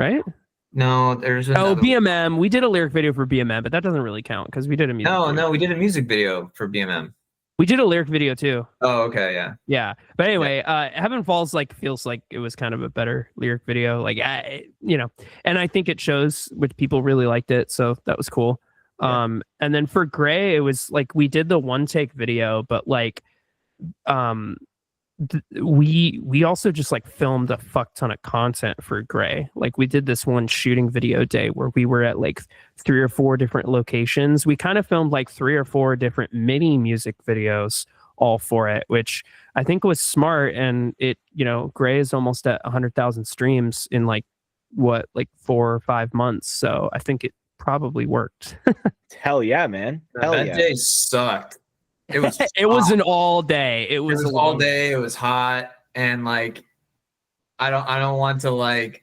Right? No, there's another BMM. We did a lyric video for BMM, but that doesn't really count because we did a music video. No, we did a music video for BMM. We did a lyric video too. Oh, okay, yeah. Yeah. But anyway, Heaven Falls like feels like it was kind of a better lyric video. Like you know, and I think it shows, which people really liked it, so that was cool. And then for Gray, it was like we did the one take video, but like we also just like filmed a fuck ton of content for Gray. Like we did this one shooting video day where we were at like 3 or 4 different locations. We kind of filmed like 3 or 4 different mini music videos all for it, which I think was smart. And it, you know, Gray is almost at 100,000 streams in like 4 or 5 months. So I think it probably worked. Hell yeah, man. Hell that yeah. day sucked. It was it was an all day. It was all day. It was hot, and like I don't want to like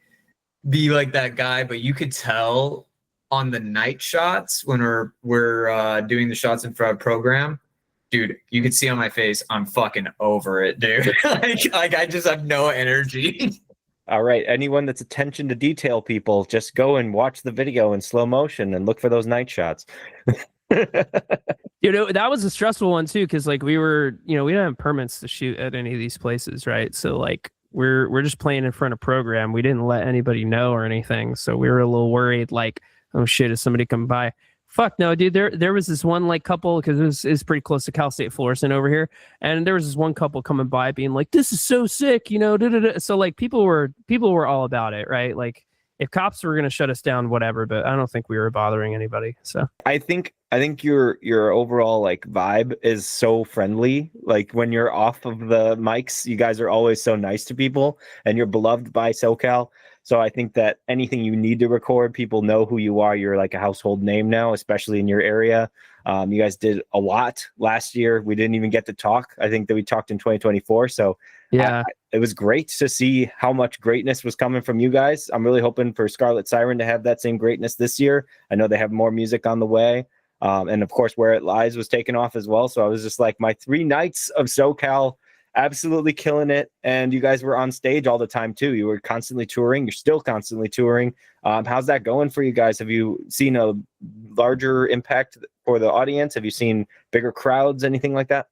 be like that guy, but you could tell on the night shots when we're doing the shots in front of program, dude, you could see on my face I'm fucking over it, dude. like I just have no energy. All right, anyone that's attention to detail people, just go and watch the video in slow motion and look for those night shots. You know, that was a stressful one too, because like we were, you know, we didn't have permits to shoot at any of these places, right? So like we're just playing in front of program. We didn't let anybody know or anything, so we were a little worried. Like, oh shit, is somebody come by? Fuck no, dude. There was this one like couple, because it's pretty close to Cal State Florissant over here, and there was this one couple coming by being like, "This is so sick," you know. So like people were all about it, right? Like if cops were gonna shut us down, whatever. But I don't think we were bothering anybody. So I think your overall like vibe is so friendly. Like when you're off of the mics, you guys are always so nice to people, and you're beloved by SoCal. So I think that anything you need to record, people know who you are. You're like a household name now, especially in your area. You guys did a lot last year. We didn't even get to talk. I think that we talked in 2024. So yeah, it was great to see how much greatness was coming from you guys. I'm really hoping for Scarlet Siren to have that same greatness this year. I know they have more music on the way. And of course, Where It Lies was taken off as well. So I was just like, my 3 nights of SoCal, absolutely killing it. And you guys were on stage all the time too. You were constantly touring. You're still constantly touring. How's that going for you guys? Have you seen a larger impact for the audience? Have you seen bigger crowds, anything like that?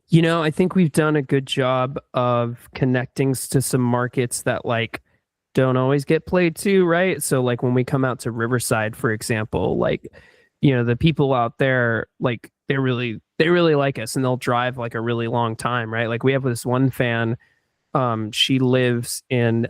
You know, I think we've done a good job of connecting to some markets that like don't always get played too, right? So like when we come out to Riverside, for example, like, you know, the people out there, like they really like us, and they'll drive like a really long time, right? Like we have this one fan, she lives in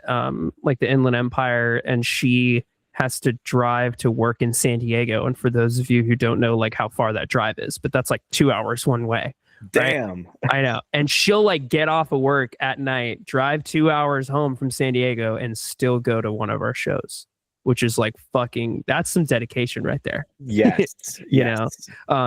like the Inland Empire, and she has to drive to work in San Diego. And for those of you who don't know like how far that drive is, but that's like 2 hours one way. Damn. Right? I know. And she'll like get off of work at night, drive 2 hours home from San Diego, and still go to one of our shows, which is like fucking, that's some dedication right there. Yes. You know?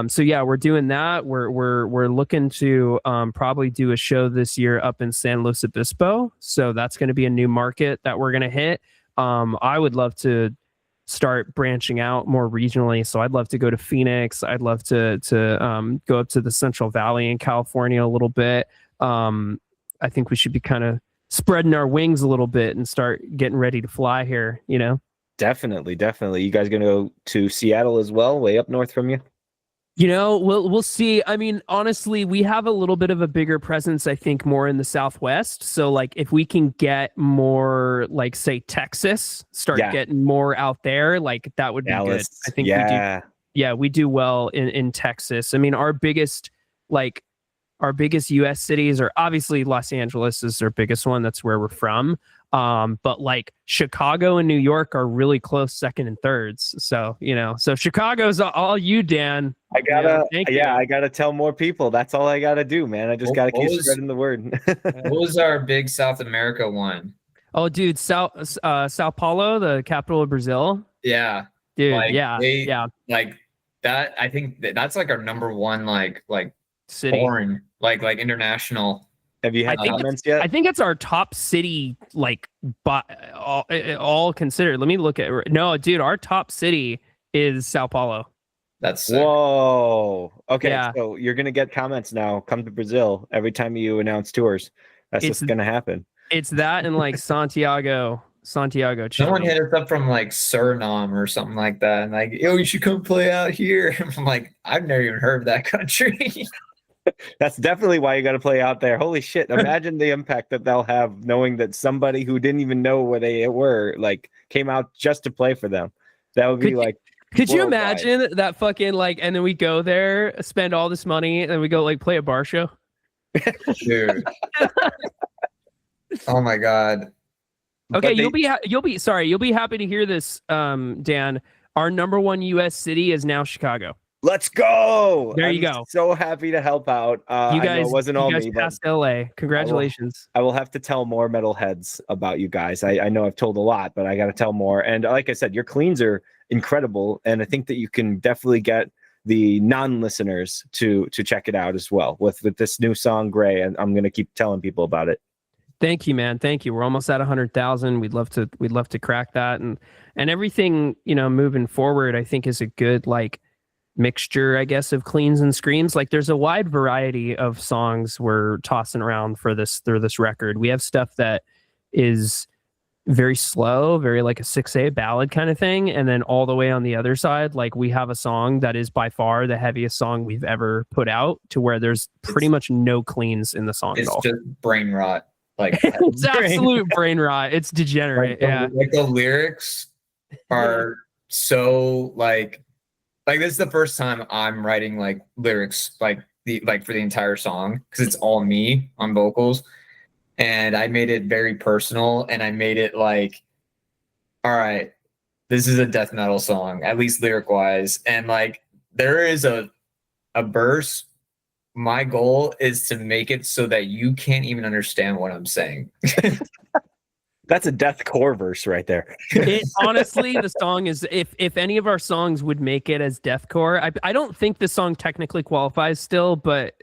So yeah, we're doing that. We're looking to probably do a show this year up in San Luis Obispo. So that's going to be a new market that we're going to hit. I would love to start branching out more regionally. So I'd love to go to Phoenix. I'd love to go up to the Central Valley in California a little bit. I think we should be kind of spreading our wings a little bit and start getting ready to fly here, you know? Definitely. You guys gonna go to Seattle as well, way up north from you? You know, we'll see. I mean, honestly, we have a little bit of a bigger presence, I think, more in the Southwest. So, like, if we can get more, like, say, Texas, start getting more out there, like, that would be good. I think we do well in Texas. I mean, our biggest U.S. cities are obviously Los Angeles is our biggest one. That's where we're from. But like Chicago and New York are really close second and thirds. So, you know, so Chicago's all you, Dan. I gotta tell more people. That's all I gotta do, man. I just gotta keep spreading the word. What was our big South America one? Oh, dude, Sao Paulo, the capital of Brazil. Yeah, dude. Like, yeah. Like that. I think that's like our number one, like city, foreign, like international. Have you had comments yet? I think it's our top city, like, all considered. Let me look at. No, dude, our top city is Sao Paulo. That's sick. Whoa. Okay, Yeah. So you're gonna get comments now. Come to Brazil every time you announce tours. That's just gonna happen. It's that and like Santiago. Chile. Someone hit us up from like Suriname or something like that, and like, yo, you should come play out here. I'm like, I've never even heard of that country. That's definitely why you got to play out there. Holy shit. Imagine the impact that they'll have knowing that somebody who didn't even know where they were, like, came out just to play for them. That would be Could you imagine that fucking, like, and then we go there, spend all this money, and then we go, like, play a bar show? Dude. Oh my God. Okay, you'll be happy to hear this, Dan. Our number one U.S. city is now Chicago. Let's go. There you go. So happy to help out. You guys, I know it wasn't all me, passed LA. Congratulations. I will have to tell more metalheads about you guys. I know I've told a lot, but I got to tell more. And like I said, your cleans are incredible, and I think that you can definitely get the non-listeners to check it out as well with this new song, Gray. And I'm gonna keep telling people about it. Thank you, man. Thank you. We're almost at 100,000. We'd love to crack that, and everything, you know, moving forward, I think is a good, like, mixture, I guess, of cleans and screams. Like, there's a wide variety of songs we're tossing around for this record. We have stuff that is very slow, very like a 6A ballad kind of thing, and then all the way on the other side, like, we have a song that is by far the heaviest song we've ever put out, to where there's pretty much no cleans in the song at all. It's just brain rot. Like, it's absolute brain rot. It's degenerate. Like the lyrics are so like this is the first time I'm writing like lyrics for the entire song, because it's all me on vocals, and I made it very personal, and I made it like, all right, this is a death metal song, at least lyric wise, and like there is a verse. My goal is to make it so that you can't even understand what I'm saying. That's a deathcore verse right there. Honestly, the song is, if any of our songs would make it as deathcore, I don't think this song technically qualifies still, but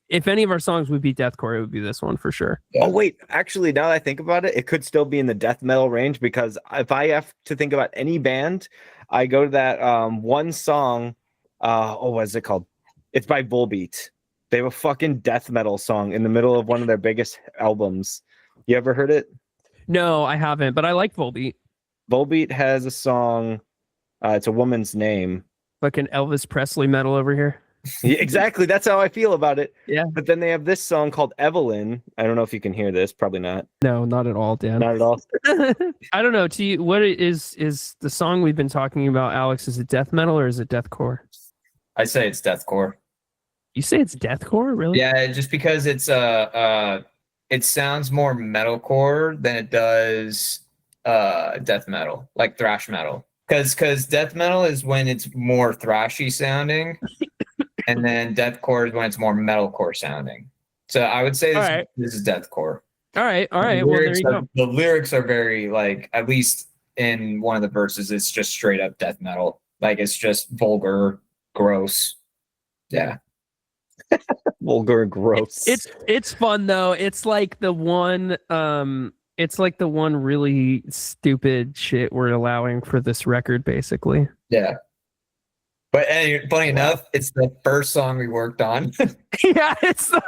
if any of our songs would be deathcore, it would be this one for sure. Oh wait, actually, now that I think about it, it could still be in the death metal range, because if I have to think about any band, I go to that one song. What is it called? It's by Volbeat. They have a fucking death metal song in the middle of one of their biggest albums. You ever heard it? No, I haven't, but I like Volbeat. Volbeat has a song. It's a woman's name. Like an Elvis Presley metal over here. Yeah, exactly. That's how I feel about it. Yeah. But then they have this song called Evelyn. I don't know if you can hear this. Probably not. No, not at all, Dan. Not at all. I don't know. To you, what is the song we've been talking about, Alex? Is it death metal or is it deathcore? I say it's deathcore. You say it's deathcore, really? Yeah, just because it sounds more metalcore than it does death metal, like thrash metal. Because death metal is when it's more thrashy sounding, and then deathcore is when it's more metalcore sounding. So I would say this is deathcore. All right. Well, there you go. The lyrics are very, like, at least in one of the verses, it's just straight up death metal. Like, it's just vulgar, gross. Yeah. Vulgar, gross. It's fun though. It's like the one really stupid shit we're allowing for this record, basically. Yeah. But funny enough, it's the first song we worked on. Yeah, it's the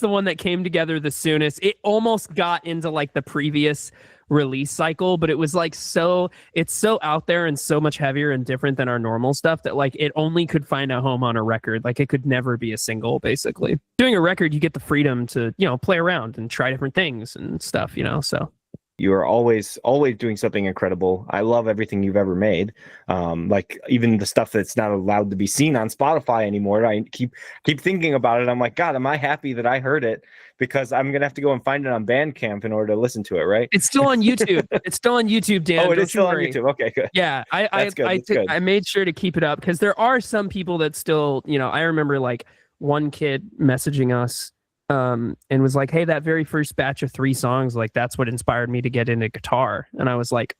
one that came together the soonest. It almost got into like the previous release cycle, but it was like it's so out there and so much heavier and different than our normal stuff that like it only could find a home on a record. Like it could never be a single, basically. Doing a record, you get the freedom to, play around and try different things and stuff, so. You are always doing something incredible. I love everything you've ever made. Like even the stuff that's not allowed to be seen on Spotify anymore. I keep thinking about it. I'm like, God, am I happy that I heard it? Because I'm gonna have to go and find it on Bandcamp in order to listen to it, right? It's still on YouTube. It's still on YouTube, Dan. Oh, it is still on YouTube. Okay, good. Yeah, I made sure to keep it up because there are some people that still, I remember like one kid messaging us and was like, hey, that very first batch of 3 songs, like that's what inspired me to get into guitar. And I was like,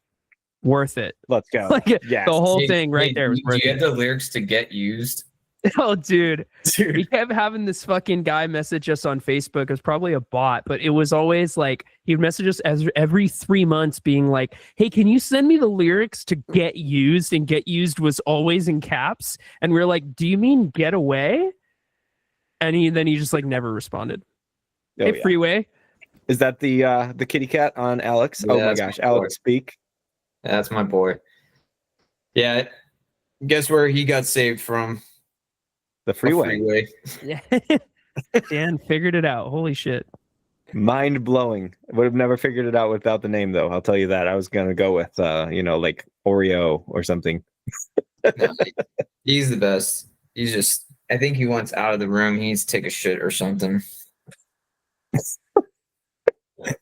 worth it. Let's go. Like yes. The whole thing right there was worth it. Do you have it. the lyrics to Get Used? Oh, dude. We kept having this fucking guy message us on Facebook. It was probably a bot, but it was always like he'd message us every 3 months being like, hey, can you send me the lyrics to Get Used? And Get Used was always in caps. And we were like, do you mean Get Away? And he just like never responded. Oh, hey, yeah. Freeway. Is that the kitty cat on Alex? Yeah, oh my gosh, Alex, speak. Yeah, that's my boy. Yeah. Guess where he got saved from? The freeway. Yeah. Dan figured it out. Holy shit. Mind blowing. Would have never figured it out without the name, though. I'll tell you that. I was gonna go with like Oreo or something. No, he's the best. He's just, I think he wants out of the room. He needs to take a shit or something.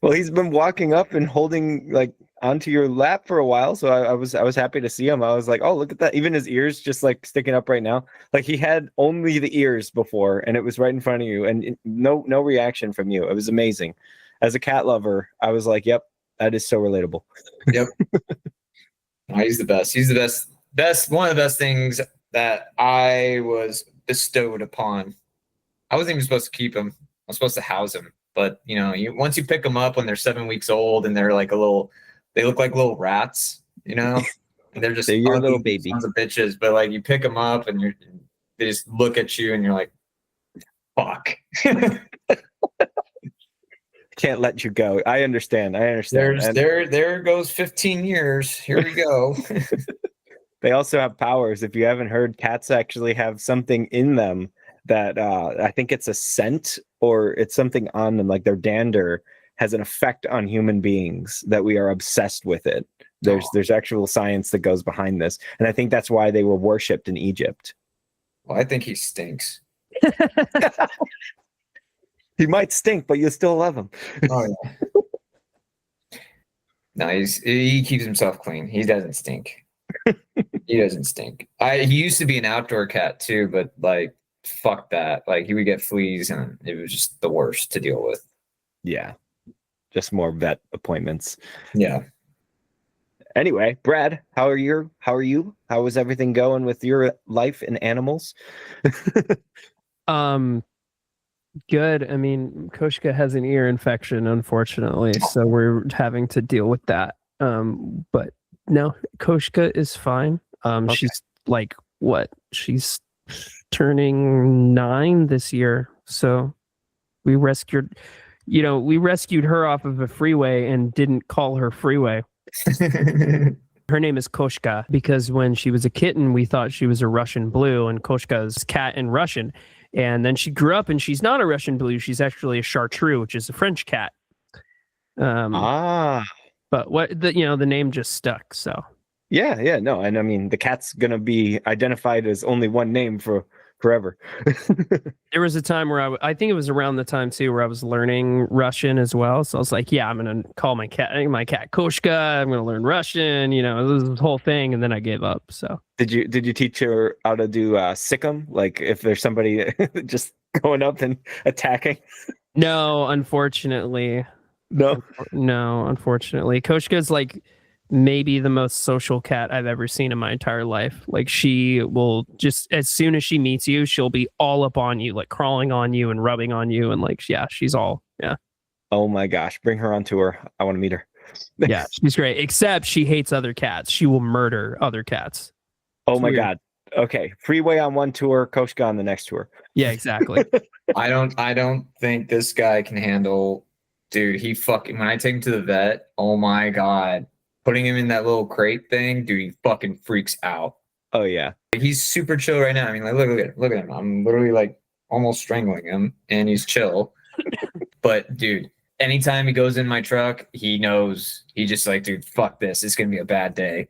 Well, he's been walking up and holding like onto your lap for a while, so I was happy to see him. I was like, oh, look at that. Even his ears just like sticking up right now. Like he had only the ears before, and it was right in front of you, and no reaction from you. It was amazing. As a cat lover, I was like, yep, that is so relatable. Yep. No, he's the best. He's the best. One of the best things that I was bestowed upon. I wasn't even supposed to keep him. I was supposed to house him. But once you pick them up when they're 7 weeks old and they're like they look like little rats, and they're just your little baby sons of bitches. But like you pick them up and they just look at you and you're like, fuck. Can't let you go. I understand. There goes 15 years. Here we go. They also have powers. If you haven't heard, cats actually have something in them that I think it's a scent or it's something on them, like their dander has an effect on human beings that we are obsessed with it. There's actual science that goes behind this. And I think that's why they were worshipped in Egypt. Well, I think he stinks. He might stink, but you still love him. Oh, yeah. No, he keeps himself clean. He doesn't stink. He doesn't stink. He used to be an outdoor cat too, but like, fuck that. Like he would get fleas and it was just the worst to deal with. Yeah. Just more vet appointments. Yeah. Anyway, Brad, how are you? How is everything going with your life and animals? Good. I mean, Koshka has an ear infection, unfortunately, so we're having to deal with that. But no, Koshka is fine. Okay. She's like what? She's turning 9 this year. So we rescued her off of a freeway and didn't call her Freeway. Her name is Koshka because when she was a kitten, we thought she was a Russian blue, and Koshka is cat in Russian. And then she grew up and she's not a Russian blue. She's actually a chartreux, which is a French cat. But the name just stuck. So yeah, no. And I mean, the cat's going to be identified as only one name for forever. There was a time where I think it was around the time too, where I was learning Russian as well. So I was like, yeah, I'm going to call my cat Koshka. I'm going to learn Russian, this whole thing. And then I gave up. So did you teach her how to do sick'em? Like if there's somebody just going up and attacking? No, unfortunately. No, unfortunately. Koshka's like maybe the most social cat I've ever seen in my entire life. Like she will just, as soon as she meets you, she'll be all up on you, like crawling on you and rubbing on you. And like, yeah, she's all, yeah. Oh my gosh. Bring her on tour. I want to meet her. Yeah, she's great. Except she hates other cats. She will murder other cats. Oh my God. Okay. Freeway on one tour, Koshka on the next tour. Yeah, exactly. I don't think this guy can handle, dude. When I take him to the vet, oh my God. Putting him in that little crate thing, dude, he fucking freaks out. Oh yeah. He's super chill right now. I mean, like, look at him. I'm literally like almost strangling him, and he's chill. But dude, anytime he goes in my truck, he knows. He just like, dude, fuck this. It's gonna be a bad day.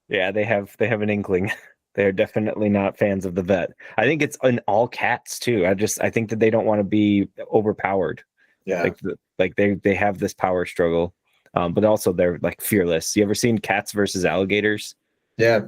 Yeah, they have an inkling. They're definitely not fans of the vet. I think it's in all cats too. I think that they don't want to be overpowered. Yeah, like they have this power struggle. But also they're like fearless. You ever seen Cats versus Alligators? Yeah.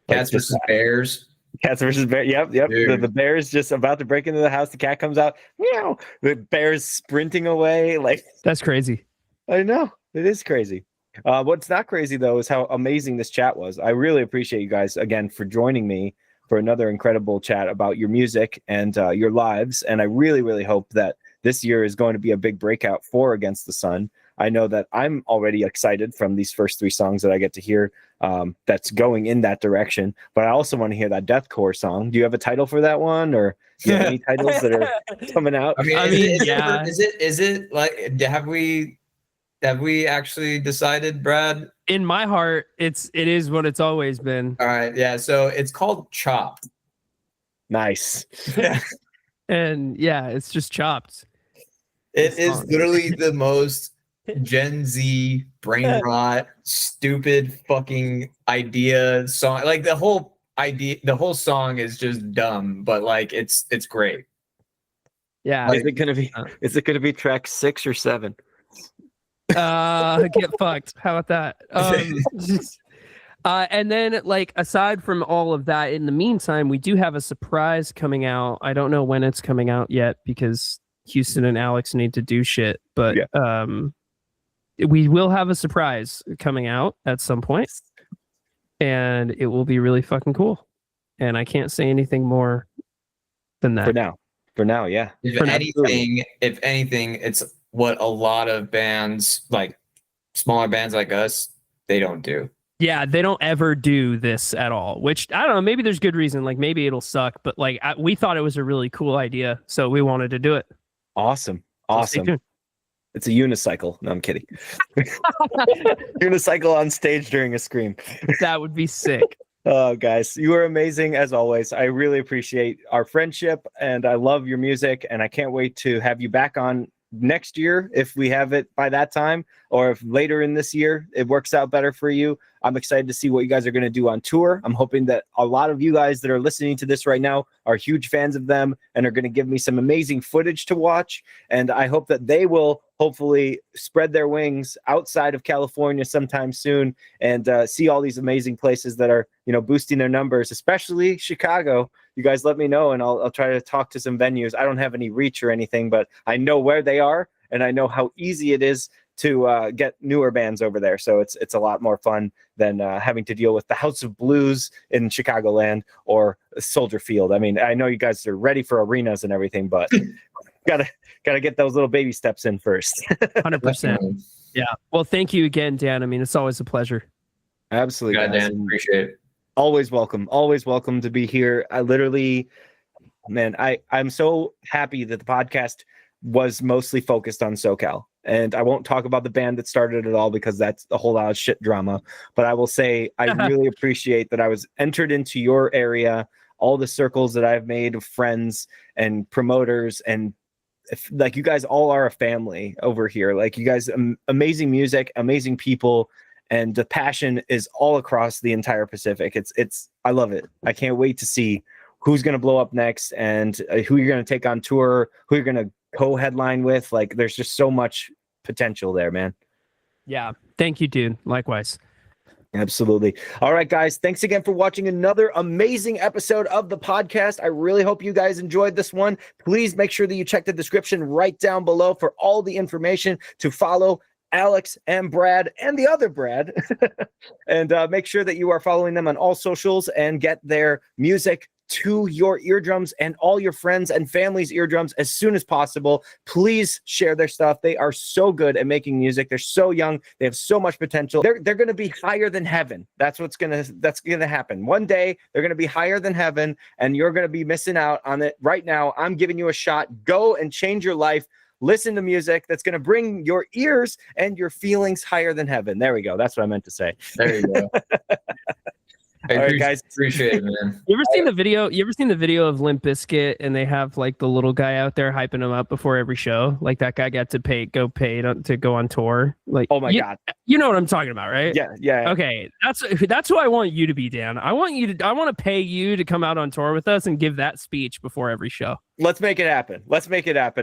Cats Like versus bears. Cats versus bears. Yep. The bear's just about to break into the house. The cat comes out. Meow. The bear's sprinting away. Like that's crazy. I know it is crazy. What's not crazy though is how amazing this chat was. I really appreciate you guys again for joining me for another incredible chat about your music and your lives. And I really, really hope that this year is going to be a big breakout for Against the Sun. I know that I'm already excited from these first 3 songs that I get to hear that's going in that direction. But I also want to hear that deathcore song. Do you have a title for that one, or do you have any titles that are coming out? I mean, yeah. Is it like have we actually decided, Brad? In my heart, it is what it's always been. All right, yeah. So it's called Chopped. Nice. Yeah. And yeah, it's just chopped. It is literally the most Gen Z brain rot, stupid fucking idea song. Like the whole song is just dumb, but like it's great. Yeah. Is it gonna be track 6 or 7? Get fucked. How about that? And then like aside from all of that, in the meantime, we do have a surprise coming out. I don't know when it's coming out yet because Houston and Alex need to do shit, but we will have a surprise coming out at some point, and it will be really fucking cool. And I can't say anything more than that For now, yeah. If anything, it's what a lot of bands, like smaller bands like us, they don't do. Yeah, they don't ever do this at all, which I don't know, maybe there's good reason, like maybe it'll suck, but like we thought it was a really cool idea, so we wanted to do it. Awesome. So It's a unicycle. No, I'm kidding. Unicycle on stage during a scream. That would be sick. Oh, guys, you are amazing as always. I really appreciate our friendship, and I love your music, and I can't wait to have you back on next year if we have it by that time, or if later in this year it works out better for you. I'm excited to see what you guys are going to do on tour. I'm hoping that a lot of you guys that are listening to this right now are huge fans of them and are going to give me some amazing footage to watch. And I hope that they will hopefully spread their wings outside of California sometime soon and see all these amazing places that are, boosting their numbers, especially Chicago. You guys let me know and I'll try to talk to some venues. I don't have any reach or anything, but I know where they are and I know how easy it is to get newer bands over there. So it's a lot more fun than having to deal with the House of Blues in Chicagoland or Soldier Field. I mean, I know you guys are ready for arenas and everything, but gotta get those little baby steps in first. 100%. Yeah. Well, thank you again, Dan. I mean, it's always a pleasure. Absolutely. God, Dan, appreciate it. Always welcome to be here. I literally, man, I'm so happy that the podcast was mostly focused on SoCal. And I won't talk about the band that started it all because that's a whole lot of shit drama. But I will say I really appreciate that I was entered into your area, all the circles that I've made of friends and promoters, and like you guys all are a family over here. Like you guys, amazing music, amazing people, and the passion is all across the entire Pacific. It's I love it. I can't wait to see who's going to blow up next and who you're going to take on tour, who you're going to co-headline with. Like there's just so much potential there, man. Yeah. Thank you, dude. Likewise. Absolutely. All right, guys. Thanks again for watching another amazing episode of the podcast. I really hope you guys enjoyed this one. Please make sure that you check the description right down below for all the information to follow Alex and Brad and the other Brad. And make sure that you are following them on all socials and get their music to your eardrums and all your friends and family's eardrums as soon as possible. Please share their stuff. They are so good at making music. They're so young. They have so much potential. They're going to be higher than heaven. That's going to happen. One day they're going to be higher than heaven and you're going to be missing out on it right now. I'm giving you a shot. Go and change your life. Listen to music that's going to bring your ears and your feelings higher than heaven. There we go. That's what I meant to say. There you go. All right, guys. Appreciate it, man. You ever seen the video? You ever seen the video of Limp Bizkit and they have like the little guy out there hyping him up before every show? Like that guy got to pay to go on tour. Like, oh my God. You know what I'm talking about, right? Yeah. Okay, that's who I want you to be, Dan. I want to pay you to come out on tour with us and give that speech before every show. Let's make it happen.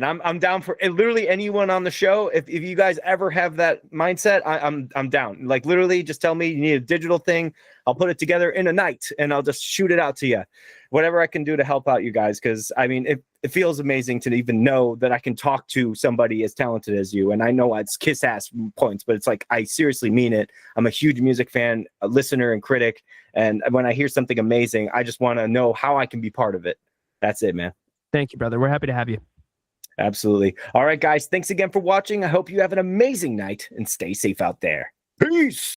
I'm down for it. Literally anyone on the show. If you guys ever have that mindset, I'm down. Like literally just tell me you need a digital thing. I'll put it together in a night and I'll just shoot it out to you. Whatever I can do to help out you guys. Cause I mean, it feels amazing to even know that I can talk to somebody as talented as you. And I know it's kiss ass points, but it's like, I seriously mean it. I'm a huge music fan, a listener and critic. And when I hear something amazing, I just want to know how I can be part of it. That's it, man. Thank you, brother. We're happy to have you. Absolutely. All right, guys. Thanks again for watching. I hope you have an amazing night and stay safe out there. Peace.